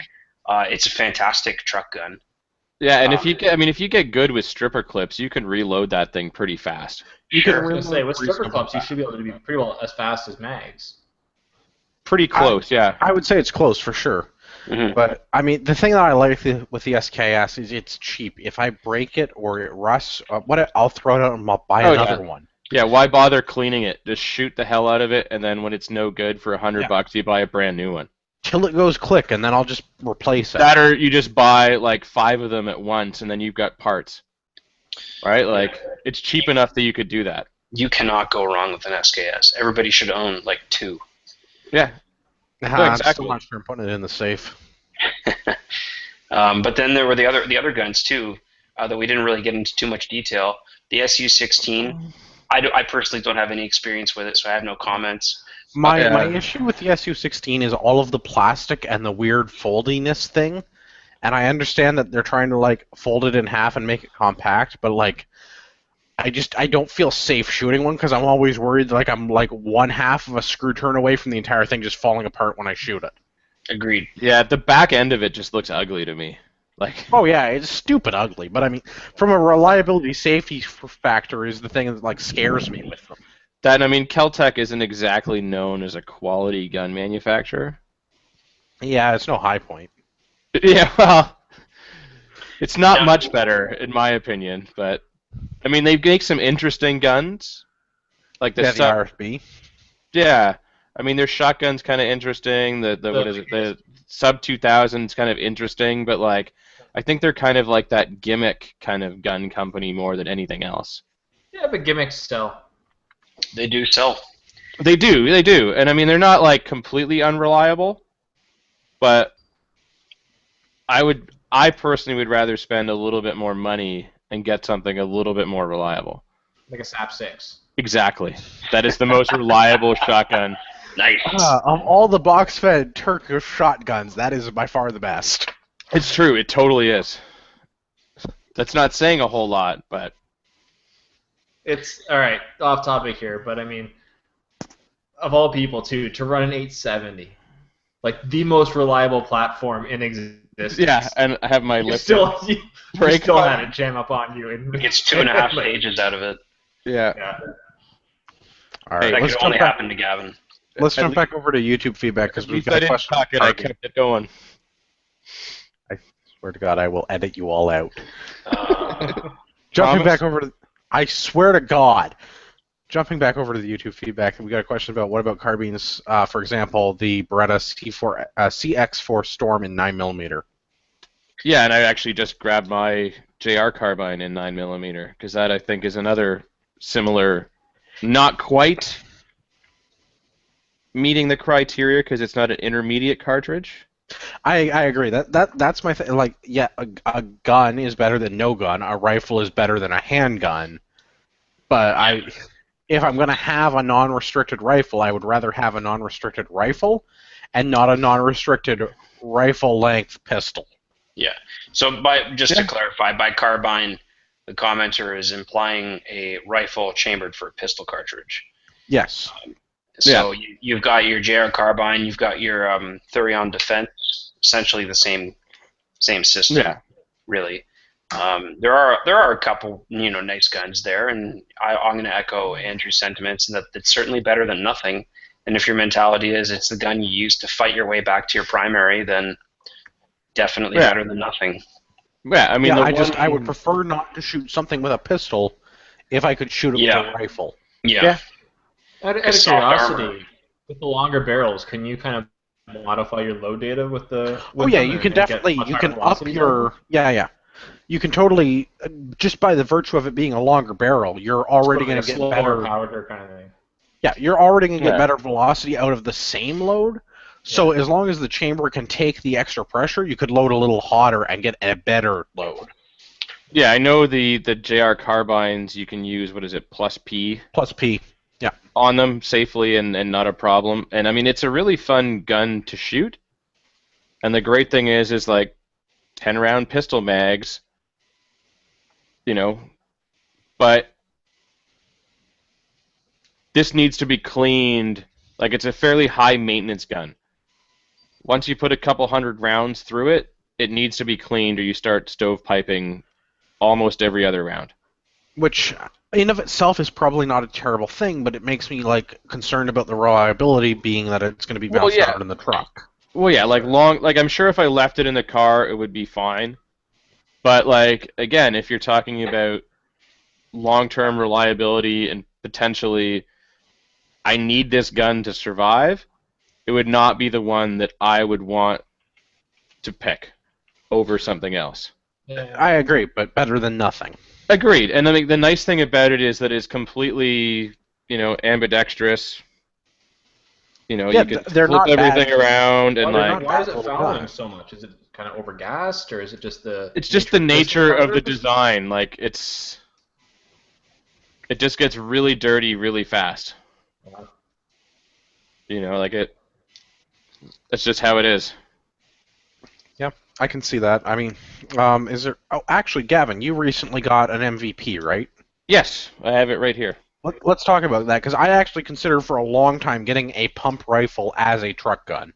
it's a fantastic truck gun.
Yeah, and if you get good with stripper clips, you can reload that thing pretty fast.
I was going to say, with stripper clips, you should be able to be pretty well as fast as mags.
Pretty close, yeah.
I would say it's close for sure. Mm-hmm. But I mean, the thing that I like with the SKS is it's cheap. If I break it or it rusts, I'll throw it out and I'll buy another one.
Yeah, why bother cleaning it? Just shoot the hell out of it, and then when it's no good for $100, you buy a brand new one.
Till it goes click, and then I'll just replace it.
That or you just buy like 5 of them at once, and then you've got parts. Right? Like, it's cheap enough that you could do that.
You cannot go wrong with an SKS. Everybody should own like 2.
Yeah.
Exactly. So much for putting it in the safe.
But then there were the other guns too that we didn't really get into too much detail. The SU-16. I personally don't have any experience with it, so I have no comments.
My issue with the SU-16 is all of the plastic and the weird foldiness thing. And I understand that they're trying to like fold it in half and make it compact, but like I don't feel safe shooting one because I'm always worried like I'm like one half of a screw turn away from the entire thing just falling apart when I shoot it.
Agreed.
Yeah, the back end of it just looks ugly to me. Like,
oh yeah, it's stupid ugly, but I mean, from a reliability safety factor is the thing that like scares me with them.
That, I mean, Kel-Tec isn't exactly known as a quality gun manufacturer.
Yeah, it's no High Point.
Yeah, well, it's not much better in my opinion, but I mean, they make some interesting guns, like the
RFB.
Yeah, I mean, their shotgun's kind of interesting. The sub 2000's kind of interesting, but like, I think they're kind of like that gimmick kind of gun company more than anything else.
Yeah, but gimmicks still.
They do sell.
They do, and I mean, they're not like completely unreliable, but I personally would rather spend a little bit more money and get something a little bit more reliable.
Like a SAP 6.
Exactly. That is the most reliable shotgun.
Nice.
Of all the box-fed Turkish shotguns, that is by far the best.
It's true. It totally is. That's not saying a whole lot, but...
It's, alright, off topic here, but I mean, of all people, too, to run an 870, like the most reliable platform in existence.
Yeah, and I have my lip.
You still had it jam up on you. And
it gets 2.5 pages out of it.
Yeah.
All right,
that could only happen to Gavin.
Let's jump back over to YouTube feedback because we've got a question.
I kept it going.
I swear to God, I will edit you all out. Jumping back over to... I swear to God. Jumping back over to the YouTube feedback, we got a question about what about carbines? For example, the Beretta CX4 Storm in 9mm.
Yeah, and I actually just grabbed my JR carbine in 9mm because that I think is another similar, not quite meeting the criteria because it's not an intermediate cartridge.
I agree. That's my thing. Like, yeah, a gun is better than no gun. A rifle is better than a handgun. But if I'm gonna have a non-restricted rifle, I would rather have a non-restricted rifle, and not a non-restricted rifle-length pistol.
Yeah. So to clarify, by carbine, the commenter is implying a rifle chambered for a pistol cartridge.
Yes.
So you've got your JR carbine, you've got your Thurion Defense, essentially the same system.
Yeah.
Really. There are a couple nice guns there, and I'm going to echo Andrew's sentiments in that it's certainly better than nothing. And if your mentality is it's the gun you use to fight your way back to your primary, then definitely better than nothing.
Yeah, I mean,
I would prefer not to shoot something with a pistol if I could shoot it with a rifle.
Yeah.
Out of curiosity, with the longer barrels, can you kind of modify your load data with the?
You can definitely up your You can totally, just by the virtue of it being a longer barrel, you're already going to get better
powder kind of thing.
Yeah, you're already going to get better velocity out of the same load. So as long as the chamber can take the extra pressure, you could load a little hotter and get a better load.
Yeah, I know the JR carbines you can use, what is it, plus P?
Plus P, yeah.
On them safely and not a problem. And I mean, it's a really fun gun to shoot. And the great thing is like 10-round pistol mags, but this needs to be cleaned. Like, it's a fairly high maintenance gun. Once you put a couple hundred rounds through it, it needs to be cleaned or you start stovepiping almost every other round.
Which, in of itself, is probably not a terrible thing, but it makes me, concerned about the reliability, being that it's going to be bounced around in the truck.
Well, yeah, I'm sure if I left it in the car, it would be fine. But, again, if you're talking about long-term reliability and potentially, I need this gun to survive, it would not be the one that I would want to pick over something else.
Yeah.
I agree, but better than nothing.
Agreed. And I mean, the nice thing about it is that it's completely, ambidextrous. You can flip everything around and
why is it fouling so much? Is it kind of overgassed, or is it just the?
It's just the nature of the design. It just gets really dirty really fast. That's just how it is.
Yeah, I can see that. I mean, is there? Oh, actually, Gavin, you recently got an MVP, right?
Yes, I have it right here.
Let's talk about that, because I actually considered for a long time getting a pump rifle as a truck gun.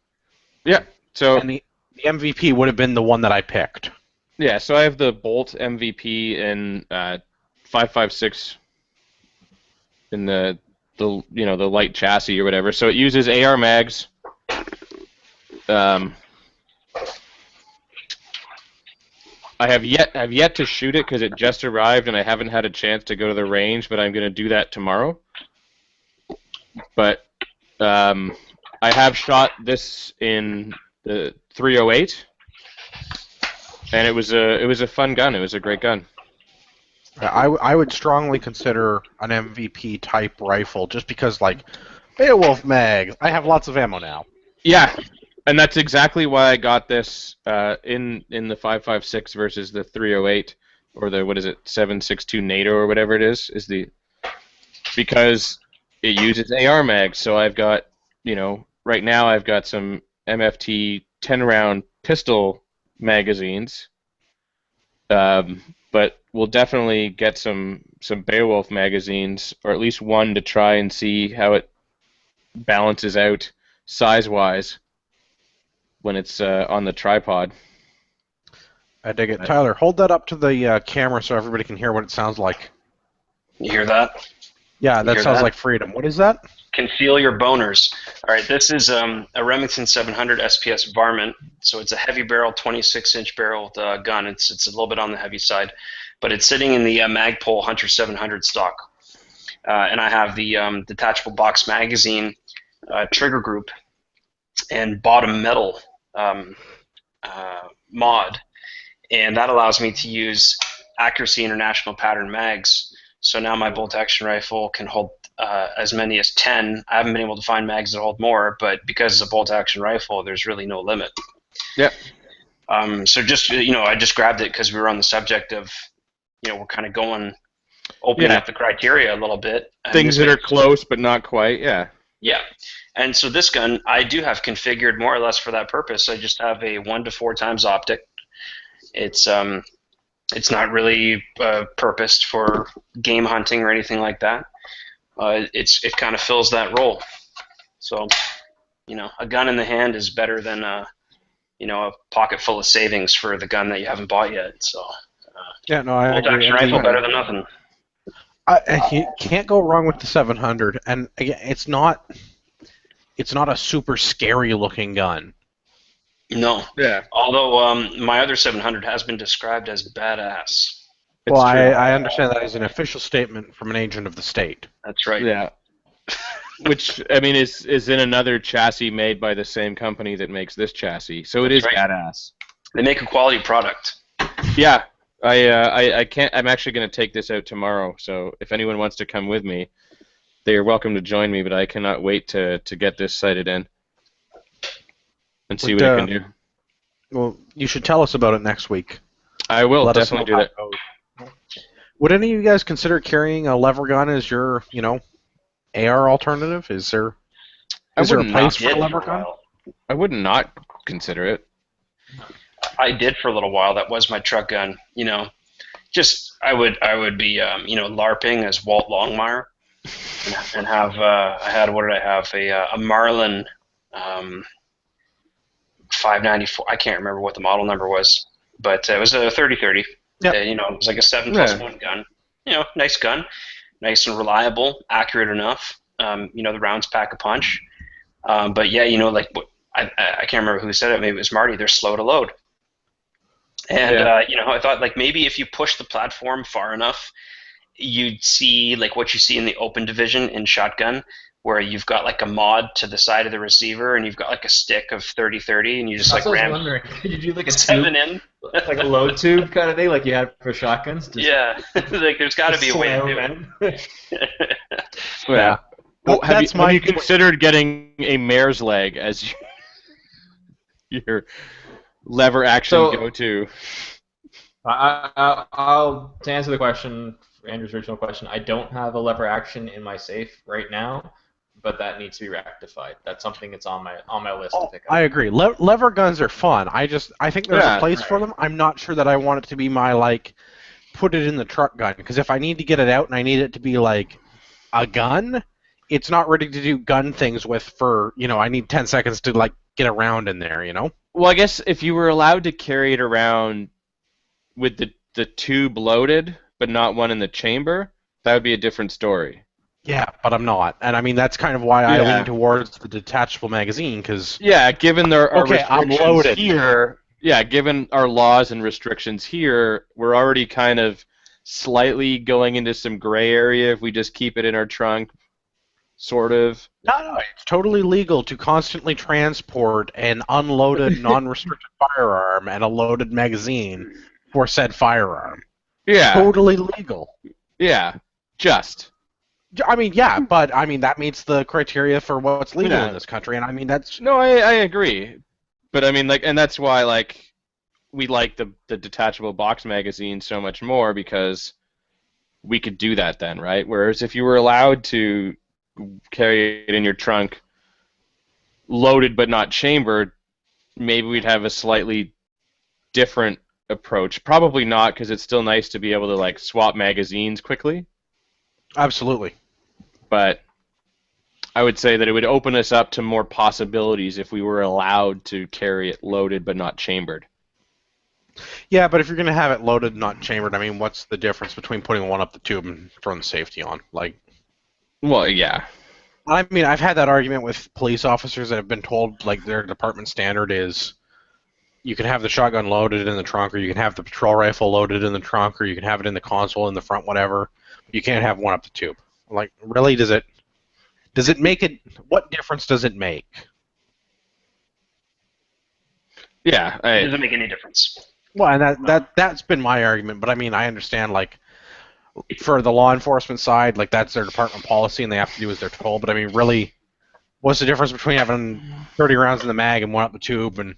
Yeah. So.
And the MVP would have been the one that I picked.
Yeah. So I have the Bolt MVP in 5.56 in the light chassis or whatever. So it uses AR mags. I have yet to shoot it because it just arrived and I haven't had a chance to go to the range, but I'm going to do that tomorrow. But I have shot this in the 308, and it was a fun gun. It was a great gun.
I would strongly consider an MVP type rifle just because, Beowulf mag, I have lots of ammo now.
Yeah. And that's exactly why I got this in the 5.56 versus the 308 or the 7.62 NATO or whatever it is because it uses AR mags. So I've got right now I've got some MFT 10-round pistol magazines, but we'll definitely get some Beowulf magazines, or at least one, to try and see how it balances out size-wise when it's on the tripod.
I dig it. Tyler, hold that up to the camera so everybody can hear what it sounds like.
You hear that?
Yeah, that sounds like freedom. What is that?
Conceal your boners. All right, this is a Remington 700 SPS Varmint. So it's a heavy barrel, 26-inch barrel gun. It's a little bit on the heavy side, but it's sitting in the Magpul Hunter 700 stock. and I have the detachable box magazine trigger group and bottom metal mod, and that allows me to use Accuracy International pattern mags. So now my bolt action rifle can hold as many as 10. I haven't been able to find mags that hold more, but because it's a bolt action rifle, there's really no limit.
Yep.
So just I just grabbed it because we were on the subject of we're kind of opening up the criteria a little bit.
Things that are close but not quite. Yeah.
Yeah. And so this gun I do have configured more or less for that purpose. I just have a 1 to 4 times optic. It's not really purposed for game hunting or anything like that. It kind of fills that role. So, a gun in the hand is better than a pocket full of savings for the gun that you haven't bought yet. So,
yeah, no, I
bolt
agree.
action rifle better than nothing.
You can't go wrong with the 700, and again, it's not a super scary looking gun.
No.
Yeah.
Although my other 700 has been described as badass.
Well, I understand that as an official statement from an agent of the state.
That's right.
Yeah. Which, I mean, is in another chassis made by the same company that makes this chassis, so it is badass.
They make a quality product.
Yeah. I can't. I'm actually going to take this out tomorrow, so if anyone wants to come with me, they are welcome to join me, but I cannot wait to get this sighted in and see what it can do.
Well, you should tell us about it next week.
I will
Let us
definitely
know
do that.
how it goes. Would any of you guys consider carrying a lever gun as your, AR alternative? Is there a place for a lever gun?
I would not consider it.
I did for a little while. That was my truck gun. I would be LARPing as Walt Longmire, and have what did I have, a Marlin 594. I can't remember what the model number was, but it was a 30-30.
Yep.
It was like a 7+1 gun. Nice gun, nice and reliable, accurate enough. The rounds pack a punch. But yeah, I can't remember who said it. Maybe it was Marty. They're slow to load. And I thought maybe if you push the platform far enough, you'd see what you see in the open division in shotgun, where you've got a mod to the side of the receiver, and you've got a stick of 30-30, and you just
That's what
ram.
I was wondering. Could you do a
7
tube,
in?
like a load tube kind of thing, like you had for shotguns?
Yeah, there's got to be a way to do it.
Yeah.
Well,
have you considered getting a mare's leg as your lever action go-to?
I'll to answer the question, Andrew's original question. I don't have a lever action in my safe right now, but that needs to be rectified. That's something that's on my list to pick up.
I agree. Lever guns are fun. I think there's a place for them. I'm not sure that I want it to be my put it in the truck gun, because if I need to get it out and I need it to be a gun, it's not ready to do gun things with I need 10 seconds to get around in there,
Well, I guess if you were allowed to carry it around with the tube loaded, but not one in the chamber, that would be a different story.
Yeah, but I'm not, and I mean that's kind of why I lean towards the detachable magazine, because
given our restrictions
here,
given our laws and restrictions here, we're already kind of slightly going into some gray area if we just keep it in our trunk, sort of.
No, it's totally legal to constantly transport an unloaded, non-restricted firearm and a loaded magazine for said firearm.
Yeah.
Totally legal.
Yeah, just.
I mean, yeah, but I mean that meets the criteria for what's legal in this country, and I mean that's.
No, I agree, but I mean and that's why we like the detachable box magazine so much more, because we could do that then, right? Whereas if you were allowed to carry it in your trunk, loaded but not chambered, maybe we'd have a slightly different approach. Probably not, because it's still nice to be able to swap magazines quickly.
Absolutely.
But I would say that it would open us up to more possibilities if we were allowed to carry it loaded but not chambered.
Yeah, but if you're going to have it loaded, not chambered, I mean, what's the difference between putting one up the tube and throwing the safety on?
Well, yeah.
I mean, I've had that argument with police officers that have been told, their department standard is you can have the shotgun loaded in the trunk, or you can have the patrol rifle loaded in the trunk, or you can have it in the console in the front, whatever. You can't have one up the tube. Like, really, does it make it? What difference does it make?
Yeah,
It doesn't make any difference.
Well, and that's been my argument, but I mean, I understand, like, for the law enforcement side, like, that's their department policy, and they have to do as they're told. But I mean, really, what's the difference between having 30 rounds in the mag and one up the tube, and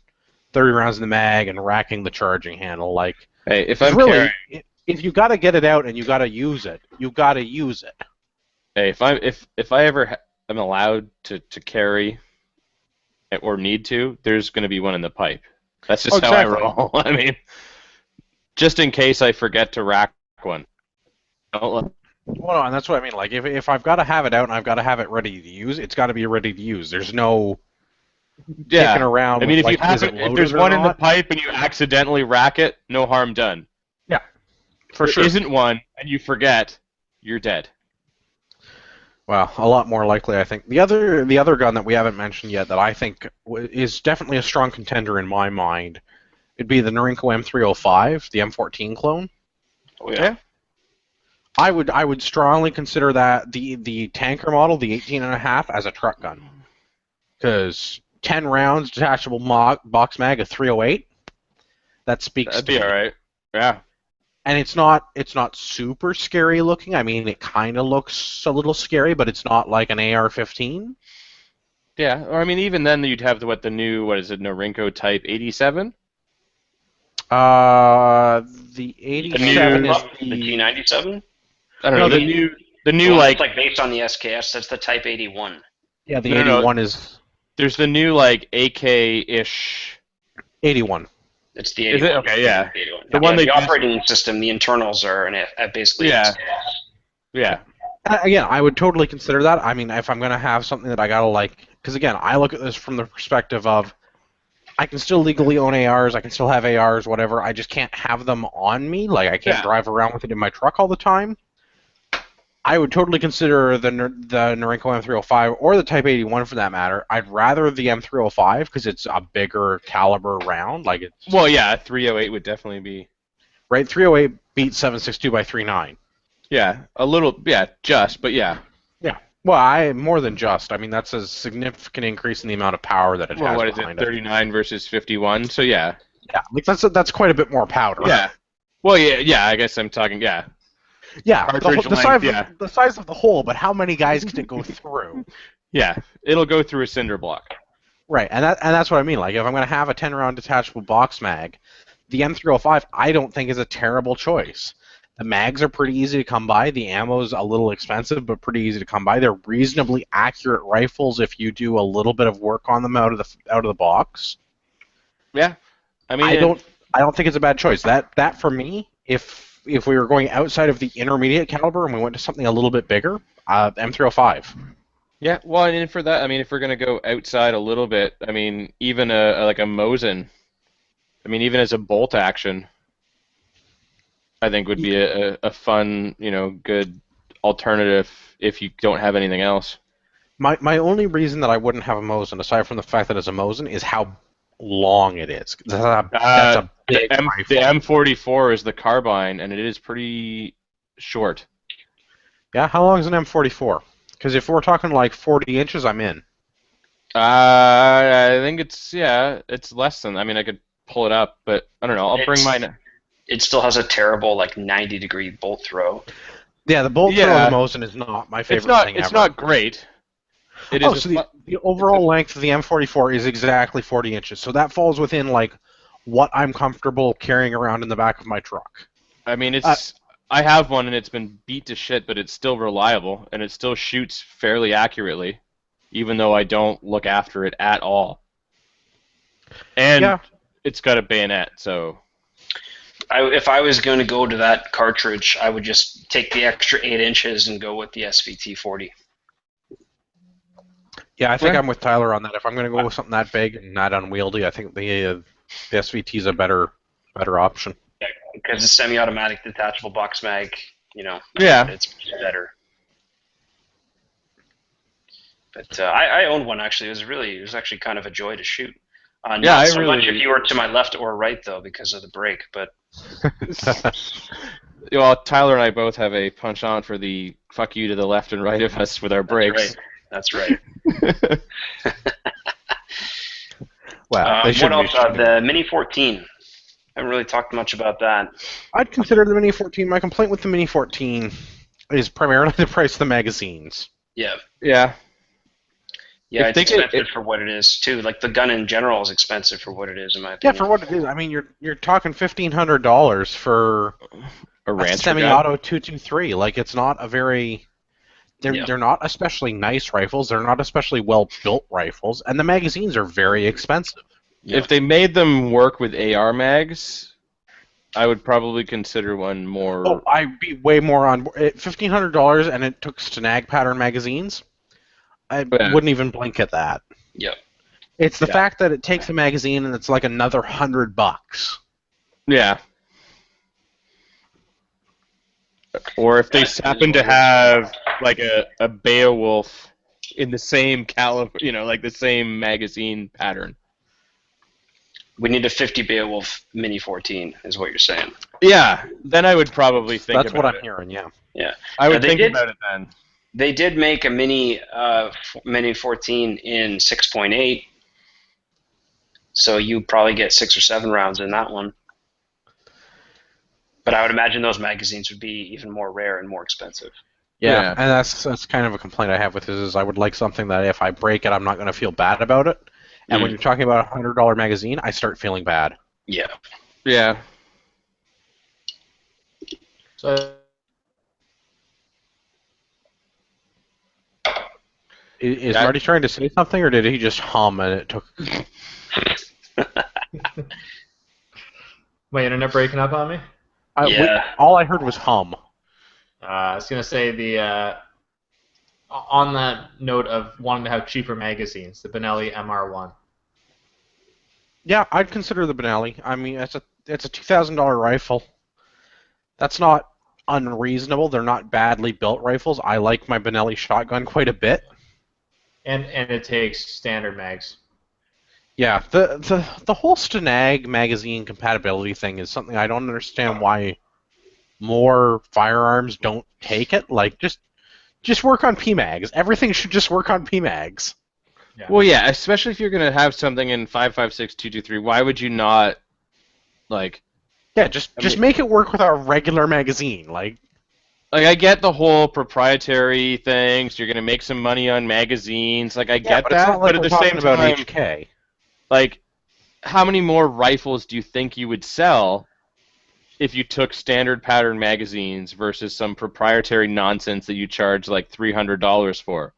30 rounds in the mag and racking the charging handle? Like,
hey, if I'm
really,
carrying,
if you got to get it out and you got to use it, you got to use it.
hey, if I ever am allowed to carry or need to, there's going to be one in the pipe. That's just how I roll. I mean, just in case I forget to rack one.
Well, no, and that's what I mean. Like, if I've got to have it out and I've got to have it ready to use, it's got to be ready to use. There's no kicking around.
I mean,
with,
if
like,
you have it, if there's one in the pipe and you accidentally rack it, no harm done.
Yeah, for sure.
There isn't one, and you forget, you're dead.
Well, a lot more likely, I think. The other gun that we haven't mentioned yet that I think is definitely a strong contender in my mind, it'd be the Norinco M305, the M14 clone.
Oh yeah.
I would strongly consider that the tanker model, the 18.5, as a truck gun, because 10 rounds detachable box mag of 308. That speaks.
That'd be all right. Yeah.
And it's not super scary looking. I mean, it kind of looks a little scary, but it's not like an AR-15.
Yeah, or I mean, even then you'd have the new Norinco Type 87.
The 87 is
the T97.
I don't know. The new
like based on the SKS. That's the Type 81.
Yeah, the 81 is.
There's the new like AK-ish.
81.
It's the 81.
Is it? Okay, yeah.
The one the operating system, the internals are basically.
Yeah. Yeah.
Again, I would totally consider that. I mean, if I'm going to have something that I got to like, because again, I look at this from the perspective of, I can still legally own ARs, I can still have ARs, whatever. I just can't have them on me. Like, I can't drive around with it in my truck all the time. I would totally consider the Norinco M305 or the Type 81 for that matter. I'd rather the M305 because it's a bigger caliber round. Like it's.
Well, yeah, 308 would definitely be.
Right, 308 beats 7.62 by 3.9.
Yeah, a little, yeah, but yeah.
Yeah, well, more than just. I mean, that's a significant increase in the amount of power that it has.
What is it, 39 versus 51? So yeah.
Yeah, like that's quite a bit more powder.
Yeah. Well, yeah. I guess I'm talking. Yeah.
Yeah, the size of the hole, but how many guys can it go through?
Yeah, it'll go through a cinder block.
Right, and that's what I mean. Like, if I'm going to have a 10-round detachable box mag, the M305 I don't think is a terrible choice. The mags are pretty easy to come by. The ammo's a little expensive, but pretty easy to come by. They're reasonably accurate rifles if you do a little bit of work on them out of the box.
Yeah, I mean,
I don't think it's a bad choice. That for me, if we were going outside of the intermediate caliber and we went to something a little bit bigger, M305.
Yeah, well, and for that, I mean, if we're going to go outside a little bit, I mean, even like a Mosin, I mean, even as a bolt action, I think would be a fun, good alternative if you don't have anything else.
My only reason that I wouldn't have a Mosin, aside from the fact that it's a Mosin, is how long it is. That's a big rifle.
The M44 is the carbine, and it is pretty short.
Yeah, how long is an M44? Because if we're talking like 40 inches, I'm in.
I think it's less than. I mean, I could pull it up, but I don't know. I'll bring mine.
It still has a terrible 90-degree bolt throw.
Yeah, the bolt throw of the Mosin is not my favorite thing ever.
It's not great. It is
so the overall length of the M44 is exactly 40 inches, so that falls within like what I'm comfortable carrying around in the back of my truck.
I mean, I have one and it's been beat to shit, but it's still reliable and it still shoots fairly accurately, even though I don't look after it at all. And it's got a bayonet, so.
If I was going to go to that cartridge, I would just take the extra 8 inches and go with the SVT-40.
Yeah, I think I'm with Tyler on that. If I'm going to go with something that big and not unwieldy, I think the SVT is a better option.
Yeah, because the semi-automatic detachable box mag, it's better. But I owned one actually. It was actually kind of a joy to shoot. Not so much if you were to my left or right though, because of the brake. But
Well, Tyler and I both have a penchant for the fuck you to the left and right of us with our brakes.
That's right.
Well, they
What
shouldn't
else?
be shooting.
The Mini 14. Haven't really talked much about that.
I'd consider the Mini 14. My complaint with the Mini 14 is primarily the price of the magazines.
Yeah.
Yeah.
Yeah,
If they
it's
could-
expensive for what it is too. Like the gun in general is expensive for what it is, in my
Yeah,
opinion.
for what it is. I mean, you're talking $1,500 for
A
a
rancher gun.
semi-auto 223. Like, it's not a very. They're not especially nice rifles. They're not especially well-built rifles, and the magazines are very expensive.
Yeah.
If they made them work with AR mags, I would probably consider one more.
Oh, I'd be way more on board. $1,500, and it took Snag pattern magazines. I
Yeah.
wouldn't even blink at that.
Yep.
It's the
Yeah.
fact that it takes a magazine and it's like another $100.
Yeah. Or if they
That is
happen to
what it is.
have like a Beowulf in the same caliber, like the same magazine pattern.
We need a 50 Beowulf Mini 14, is what you're saying.
Yeah, then I would probably think
That's
about
what I'm
it.
hearing, yeah.
Yeah.
I would
they
think
did-
about it then.
They did make a Mini 14 in 6.8, so you probably get 6 or 7 rounds in that one. But I would imagine those magazines would be even more rare and more expensive.
Yeah, and that's kind of a complaint I have with this is I would like something that if I break it, I'm not going to feel bad about it. And when you're talking about a $100 magazine, I start feeling bad.
Yeah.
Yeah.
So
Is
That-
Marty trying to say something, or did he just hum and it took...
my internet breaking up on me.
Yeah.
All I heard was hum.
I was gonna say on that note of wanting to have cheaper magazines, the Benelli MR1.
Yeah, I'd consider the Benelli. I mean, it's a $2,000 rifle. That's not unreasonable. They're not badly built rifles. I like my Benelli shotgun quite a bit.
And it takes standard mags.
Yeah, the whole Stenag magazine compatibility thing is something I don't understand why more firearms don't take it. Like, just work on PMags. Everything should just work on PMags.
Yeah.
Well, yeah, especially if you're going to have something in 5.56 223, why would you not, like...
Yeah, just make it work with a regular magazine. Like
I get the whole proprietary thing, so you're going to make some money on magazines. Like, I get
but
that,
it's not like
but at
we're
the
talking
same
about
time,
HK.
like, how many more rifles do you think you would sell if you took standard pattern magazines versus some proprietary nonsense that you charge like $300 for?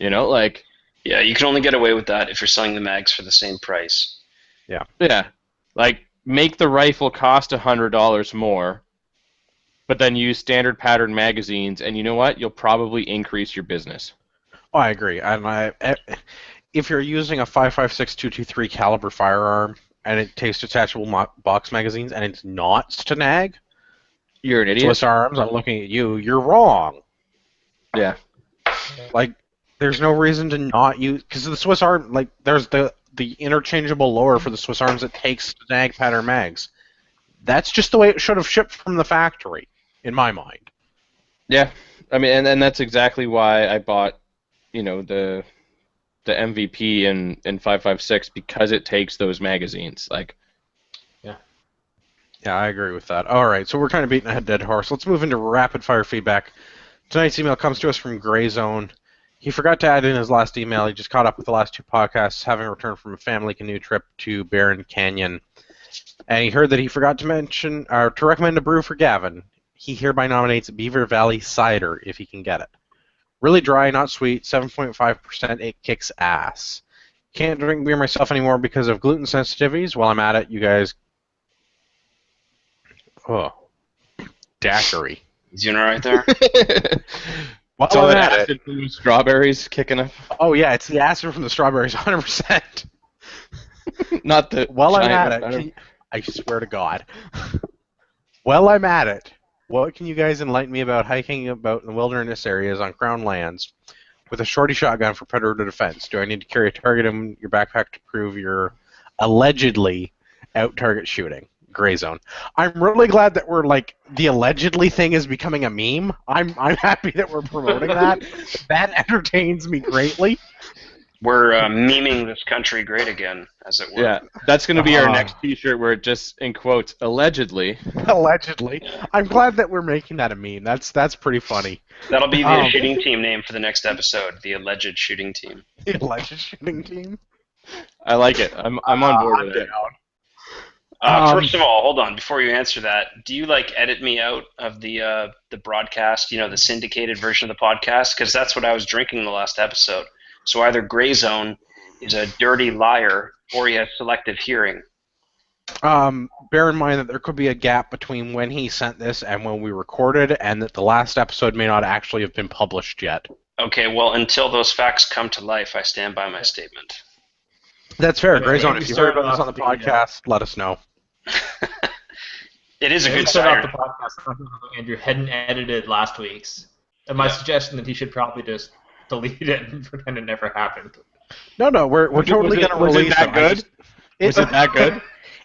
Like...
Yeah, you can only get away with that if you're selling the mags for the same price.
Yeah. Like, make the rifle cost $100 more, but then use standard pattern magazines, and you know what? You'll probably increase your business.
Oh, I agree. And if you're using a 5.56 223 caliber firearm and it takes detachable box magazines and it's not Stenag,
You're an idiot.
Swiss Arms, I'm looking at you. You're wrong.
Yeah.
Like, there's no reason to not use because the Swiss Arm, like, there's the interchangeable lower for the Swiss Arms that takes Stenag pattern mags. That's just the way it should have shipped from the factory, in my mind.
Yeah. I mean, and that's exactly why I bought, the MVP in 5.56 because it takes those magazines. Like,
Yeah, I agree with that. All right, so we're kind of beating a dead horse. Let's move into rapid fire feedback. Tonight's email comes to us from Gray Zone. He forgot to add in his last email. He just caught up with the last 2 podcasts, having returned from a family canoe trip to Barron Canyon. And he heard that he forgot to mention or to recommend a brew for Gavin. He hereby nominates Beaver Valley Cider if he can get it. Really dry, not sweet, 7.5%. It kicks ass. Can't drink beer myself anymore because of gluten sensitivities. While I'm at it, you guys. Oh, daiquiri.
Is you all right there?
While
so
I'm
that
at it.
acid from the strawberries kicking up.
Oh yeah, it's the acid from the strawberries, 100%.
Not the.
While I'm
giant
at
butter.
it, I swear to God. While I'm at it, what can you guys enlighten me about hiking about in the wilderness areas on Crown lands with a shorty shotgun for predator defense? Do I need to carry a target in your backpack to prove you're allegedly out target shooting? Gray Zone. I'm really glad that we're like the allegedly thing is becoming a meme. I'm happy that we're promoting that. That entertains me greatly.
We're memeing this country great again, as it were.
Yeah, that's going to be our next T-shirt where it just, in quotes, allegedly.
Allegedly. I'm glad that we're making that a meme. That's pretty funny.
That'll be the shooting team name for the next episode, the alleged shooting team.
The alleged shooting team?
I like it. I'm on board with it.
First of all, hold on. Before you answer that, do you like edit me out of the broadcast, the syndicated version of the podcast? Because that's what I was drinking in the last episode. So either Gray Zone is a dirty liar or he has selective hearing.
Bear in mind that there could be a gap between when he sent this and when we recorded, and that the last episode may not actually have been published yet.
Okay, well, until those facts come to life, I stand by my statement.
That's fair. Gray Zone, if you heard about this on the podcast, let us know.
It is a good
start
cider.
off the podcast. Andrew hadn't edited last week's. And my suggestion that he should probably just delete it and pretend it never happened.
No, we're totally going to release
it. Was it that good?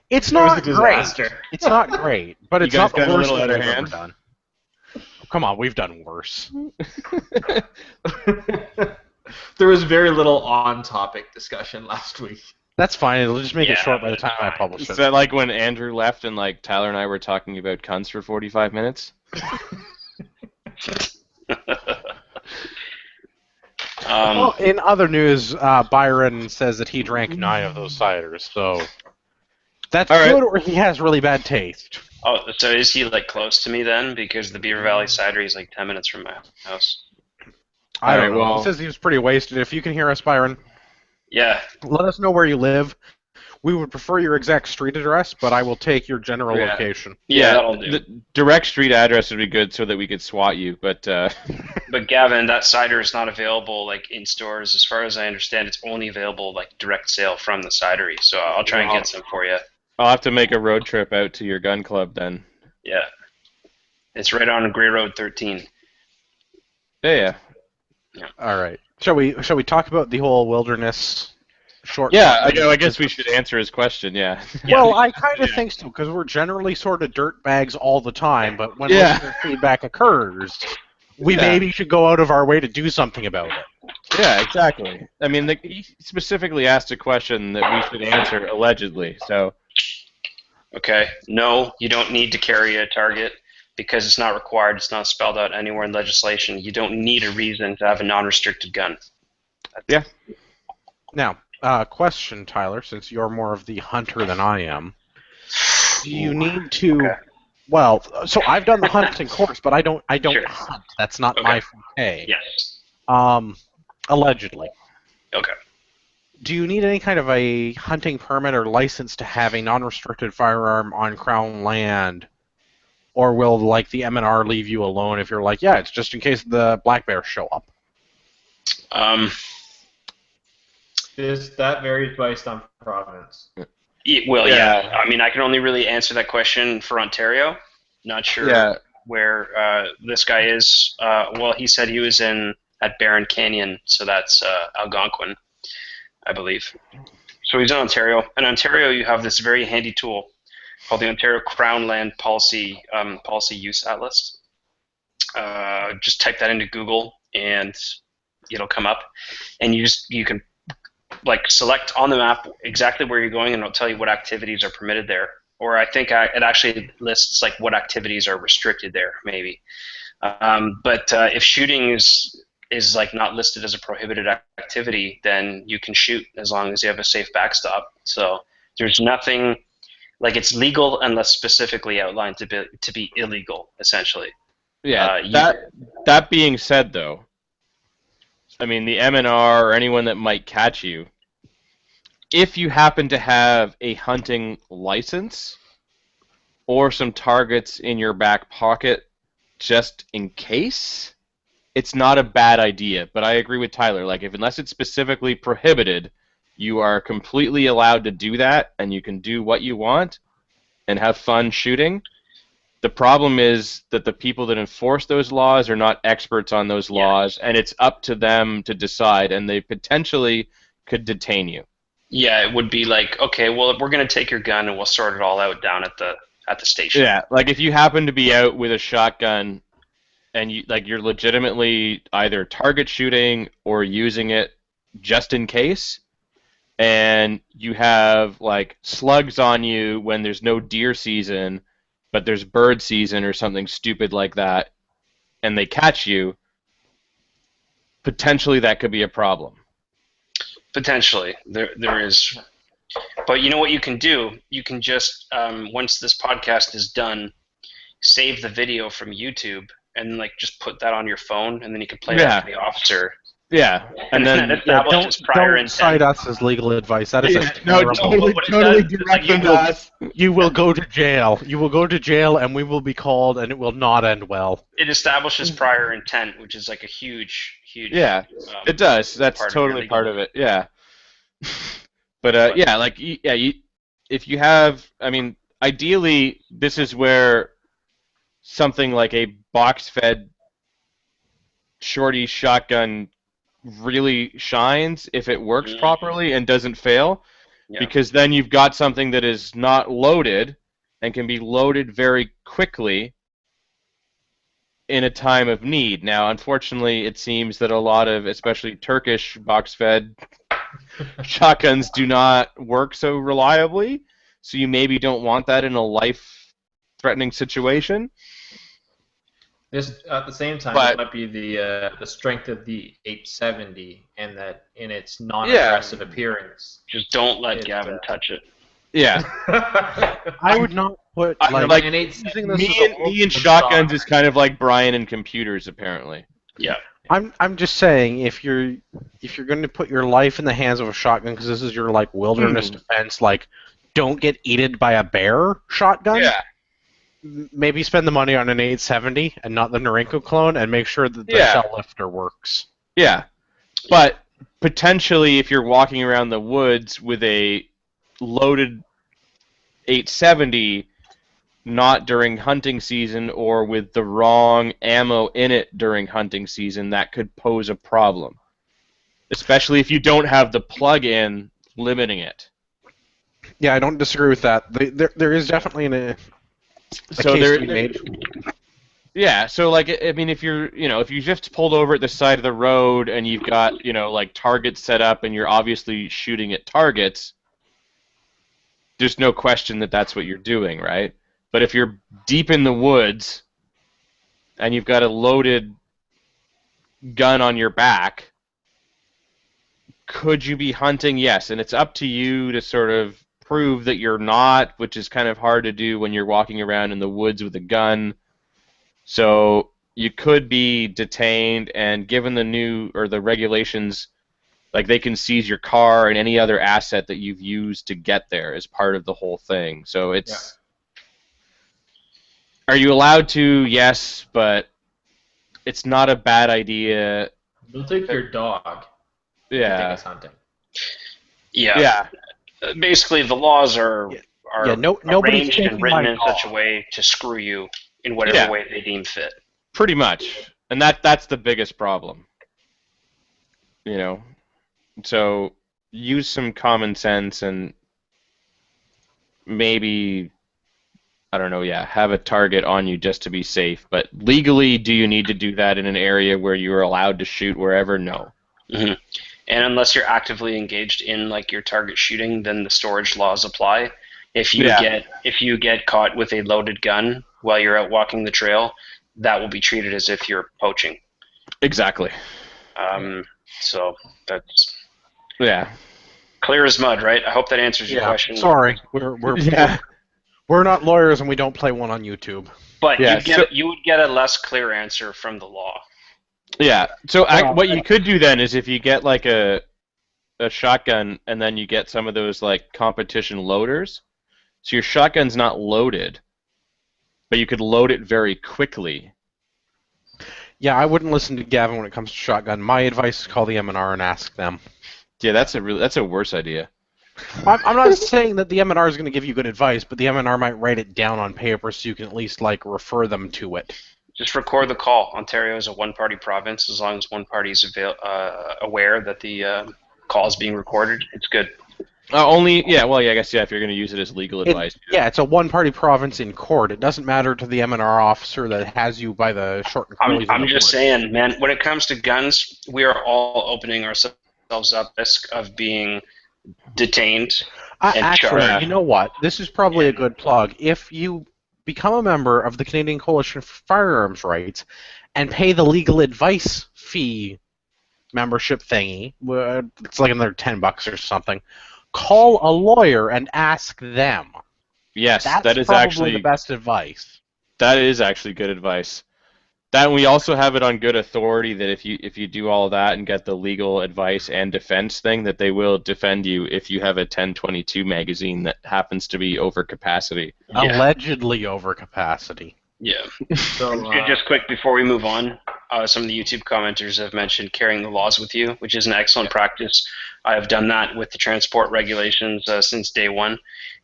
It's not
It was a
great.
disaster.
It's not great, but it's
guys
not the
got a
worst
little
thing
out of
we've ever
hand?
done. Come on, we've done worse.
There was very little on-topic discussion last week.
That's fine. It'll just make it
Yeah,
short by the
it's
time I
fine.
publish
Is
it.
that like when Andrew left and like Tyler and I were talking about cunts for 45 minutes?
Well, in other news, Byron says that he drank 9 of those ciders, so that's
All right.
good, or he has really bad taste.
Oh, so is he like close to me then? Because the Beaver Valley cider is like 10 minutes from my house.
I
All
don't
right,
know.
well-
He says he was pretty wasted. If you can hear us, Byron,
Yeah,
let us know where you live. We would prefer your exact street address, but I will take your general
Yeah.
location.
yeah, that'll do.
The direct street address would be good so that we could swat you, but
But Gavin, that cider is not available like in stores. As far as I understand, it's only available like direct sale from the cidery. So I'll try and get some for you.
I'll have to make a road trip out to your gun club then.
Yeah, it's right on Grey Road 13.
Yeah.
All right. Shall we talk about the whole wilderness short?
Yeah, I guess we should answer his question, yeah.
Well, I kind of think so, because we're generally sort of dirt bags all the time, but when
Yeah.
listener feedback occurs, we
Yeah.
maybe should go out of our way to do something about it.
Yeah, exactly. I mean, he specifically asked a question that we should answer allegedly, so...
Okay. No, you don't need to carry a target because it's not required. It's not spelled out anywhere in legislation. You don't need a reason to have a non-restricted gun.
Yeah.
Now, question, Tyler, since you're more of the hunter than I am, do you need to...
Okay.
Well, so I've done the hunting course, but I don't
Sure.
hunt. That's not
Okay.
my forte.
Yes.
Allegedly.
Okay.
Do you need any kind of a hunting permit or license to have a non-restricted firearm on Crown land? Or will, like, the M&R leave you alone if you're like, yeah, it's just in case the black bears show up?
That varies based on province.
Well, yeah.
Yeah.
I mean, I can only really answer that question for Ontario. Not sure
Yeah.
where this guy is. Well, he said he was at Barron Canyon, so that's Algonquin, I believe. So he's in Ontario. In Ontario, you have this very handy tool called the Ontario Crown Land Policy Use Atlas. Just type that into Google, and it'll come up, and you can like select on the map exactly where you're going, and it'll tell you what activities are permitted there. Or I think it actually lists like what activities are restricted there, maybe. But if shooting is like not listed as a prohibited activity, then you can shoot as long as you have a safe backstop. So there's nothing like it's legal unless specifically outlined to be illegal, essentially.
Yeah, that being said, though, I mean, the MNR or anyone that might catch you, if you happen to have a hunting license or some targets in your back pocket just in case, it's not a bad idea. But I agree with Tyler. Like, unless it's specifically prohibited, you are completely allowed to do that, and you can do what you want and have fun shooting. The problem is that the people that enforce those laws are not experts on those laws, and it's up to them to decide, and they potentially could detain you.
Yeah, it would be like, okay, well, we're gonna take your gun and we'll sort it all out down at the station.
Yeah, like if you happen to be out with a shotgun and you're legitimately either target shooting or using it just in case, and you have like slugs on you when there's no deer season, but there's bird season or something stupid like that, and they catch you, potentially that could be a problem.
Potentially, there is. But you know what you can do? You can just once this podcast is done, save the video from YouTube and like just put that on your phone, and then you can play that for the officer.
Yeah, and then
establishes prior
don't
intent.
cite us as legal advice. That is a terrible.
totally direct them to us.
You will go to jail. You will go to jail, and we will be called, and it will not end well.
It establishes prior intent, which is like a huge.
Yeah, it does. That's totally part of it. Yeah. But yeah, like if you have, I mean, ideally, this is where something like a box-fed shorty shotgun really shines if it works properly and doesn't fail, because then you've got something that is not loaded and can be loaded very quickly in a time of need. Now, unfortunately, it seems that a lot of, especially Turkish box-fed shotguns do not work so reliably, so you maybe don't want that in a life-threatening situation.
This at the same time, it might be the strength of the 870 and that in its non-aggressive appearance.
Just don't let Gavin touch it.
Yeah.
I would not put
like an 870. Me and shotguns is kind of like Brian and computers, apparently.
Yeah.
I'm just saying, if you're going to put your life in the hands of a shotgun, because this is your like wilderness defense, like don't get eaten by a bear shotgun.
Yeah.
Maybe spend the money on an 870 and not the Norinco clone, and make sure that the shell lifter works.
Yeah, but potentially, if you're walking around the woods with a loaded 870, not during hunting season or with the wrong ammo in it during hunting season, that could pose a problem. Especially if you don't have the plug-in limiting it.
Yeah, I don't disagree with that. There is definitely
so yeah, so like, I mean, if you just pulled over at the side of the road and you've got, like targets set up and you're obviously shooting at targets, there's no question that that's what you're doing, right? But if you're deep in the woods and you've got a loaded gun on your back, could you be hunting? Yes, and it's up to you to sort of prove that you're not, which is kind of hard to do when you're walking around in the woods with a gun. So you could be detained, and given the regulations, like they can seize your car and any other asset that you've used to get there as part of the whole thing. So it's Are you allowed to? Yes, but it's not a bad idea.
They'll take your dog.
Yeah.
It's hunting.
Yeah. Basically, the laws are arranged and written in such a way to screw you in whatever way they deem fit.
Pretty much, and that's the biggest problem. So use some common sense and maybe, I don't know, have a target on you just to be safe. But legally, do you need to do that in an area where you are allowed to shoot wherever? No.
Mm-hmm. And unless you're actively engaged in like your target shooting, then the storage laws apply. If you get caught with a loaded gun while you're out walking the trail, that will be treated as if you're poaching.
Exactly.
So that's
clear
as mud, right? I hope that answers your question.
Sorry, we're not lawyers and we don't play one on YouTube.
But you would get a less clear answer from the law.
Yeah. So what you could do then is if you get like a shotgun and then you get some of those like competition loaders, so your shotgun's not loaded, but you could load it very quickly.
Yeah, I wouldn't listen to Gavin when it comes to shotgun. My advice is call the M&R and ask them.
Yeah, that's a worse idea.
I'm not saying that the M&R is going to give you good advice, but the M&R might write it down on paper so you can at least like refer them to it.
Just record the call. Ontario is a one-party province. As long as one party is aware that the call is being recorded, it's good.
I guess if you're going to use it as legal advice.
It's a one-party province in court. It doesn't matter to the M&R officer that has you by the short and curlies.
I'm just saying, man. When it comes to guns, we are all opening ourselves up risk of being detained and
actually,
charged.
you know what? This is probably a good plug. If you become a member of the Canadian Coalition for Firearms Rights and pay the legal advice fee membership thingy, it's like another $10 or something. Call a lawyer and ask them.
Yes, that is
probably
actually
the best advice.
That is actually good advice. That we also have it on good authority that if you do all of that and get the legal advice and defense thing, that they will defend you if you have a 1022 magazine that happens to be over capacity.
Allegedly over capacity.
Yeah. So just quick before we move on, some of the YouTube commenters have mentioned carrying the laws with you, which is an excellent practice. I have done that with the transport regulations since day one.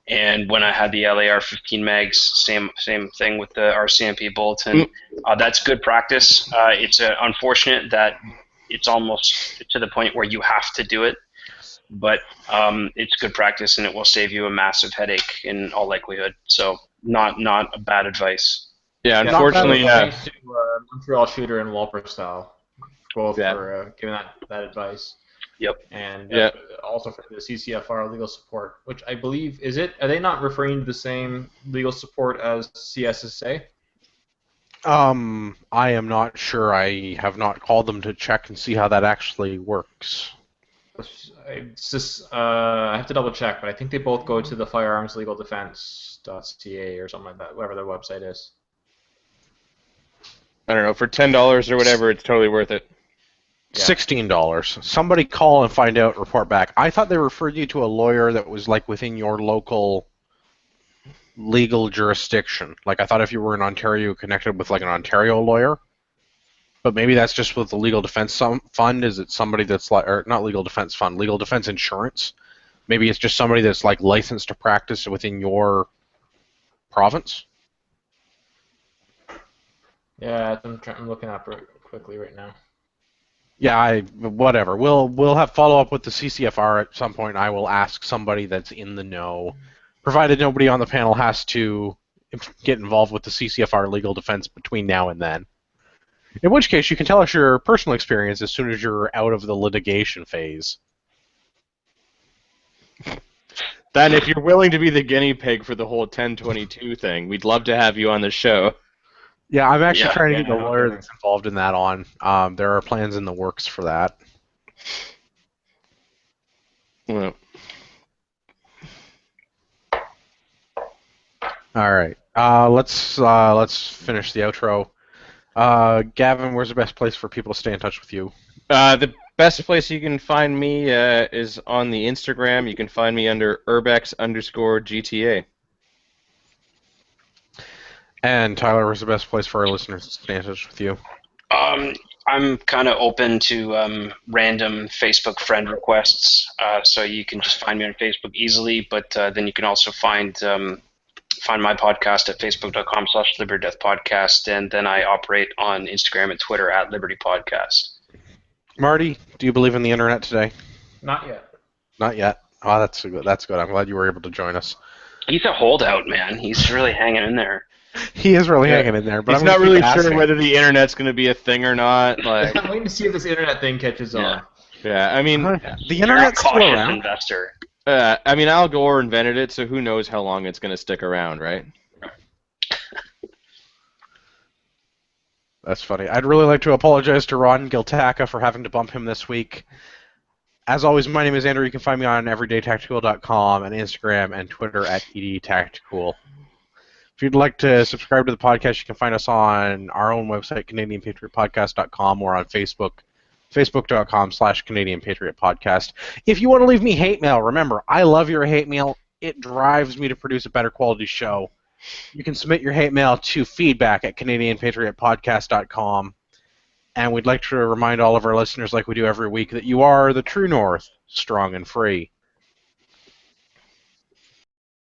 And when I had the LAR 15 mags, same thing with the RCMP bulletin. That's good practice. It's unfortunate that it's almost to the point where you have to do it, but it's good practice and it will save you a massive headache in all likelihood. So not a bad advice.
Yeah, unfortunately,
thanks to Montreal Shooter and Walperstyle, both for giving that advice.
Yep.
And also for the CCFR legal support, which I believe are they not referring to the same legal support as CSSA?
I am not sure. I have not called them to check and see how that actually works.
I have to double check, but I think they both go to the firearmslegaldefense.ca or something like that, whatever their website is.
I don't know, for $10 or whatever, it's totally worth it.
Yeah. $16. Somebody call and find out, report back. I thought they referred you to a lawyer that was like within your local legal jurisdiction. Like I thought if you were in Ontario, you connected with like an Ontario lawyer. But maybe that's just with the legal defense fund. Is it somebody that's like, or not legal defense fund, legal defense insurance? Maybe it's just somebody that's like licensed to practice within your province.
Yeah, I'm looking up quickly right now.
Yeah, whatever. We'll have follow up with the CCFR at some point. I will ask somebody that's in the know, provided nobody on the panel has to get involved with the CCFR legal defense between now and then. In which case, you can tell us your personal experience as soon as you're out of the litigation phase.
Then, if you're willing to be the guinea pig for the whole 1022 thing, we'd love to have you on the show.
Yeah, I'm actually trying to get the lawyer that's involved in that on. There are plans in the works for that.
Well.
All right. Let's finish the outro. Gavin, where's the best place for people to stay in touch with you?
The best place you can find me is on the Instagram. You can find me under urbex_GTA.
And Tyler, where's the best place for our listeners to stay in touch with you?
I'm kind of open to random Facebook friend requests, so you can just find me on Facebook easily. But then you can also find my podcast at facebook.com/libertydeathpodcast, and then I operate on Instagram and Twitter at Liberty Podcast.
Marty, do you believe in the internet today?
Not yet.
Not yet. Oh, that's good. That's good. I'm glad you were able to join us.
He's a holdout, man. He's really hanging in there.
He is really hanging in there, but
he's not really sure whether the internet's going to be a thing or not. Like,
I'm waiting to see if this internet thing catches on.
Yeah, I mean,
the internet's still around.
Investor.
I mean, Al Gore invented it, so who knows how long it's going to stick around, right?
That's funny. I'd really like to apologize to Ron Giltaca for having to bump him this week. As always, my name is Andrew. You can find me on everydaytactical.com and Instagram and Twitter at edtactical. If you'd like to subscribe to the podcast, you can find us on our own website, CanadianPatriotPodcast.com, or on Facebook, Facebook.com/CanadianPatriotPodcast. If you want to leave me hate mail, remember, I love your hate mail. It drives me to produce a better quality show. You can submit your hate mail to feedback@CanadianPatriotPodcast.com. And we'd like to remind all of our listeners, like we do every week, that you are the true North, strong and free.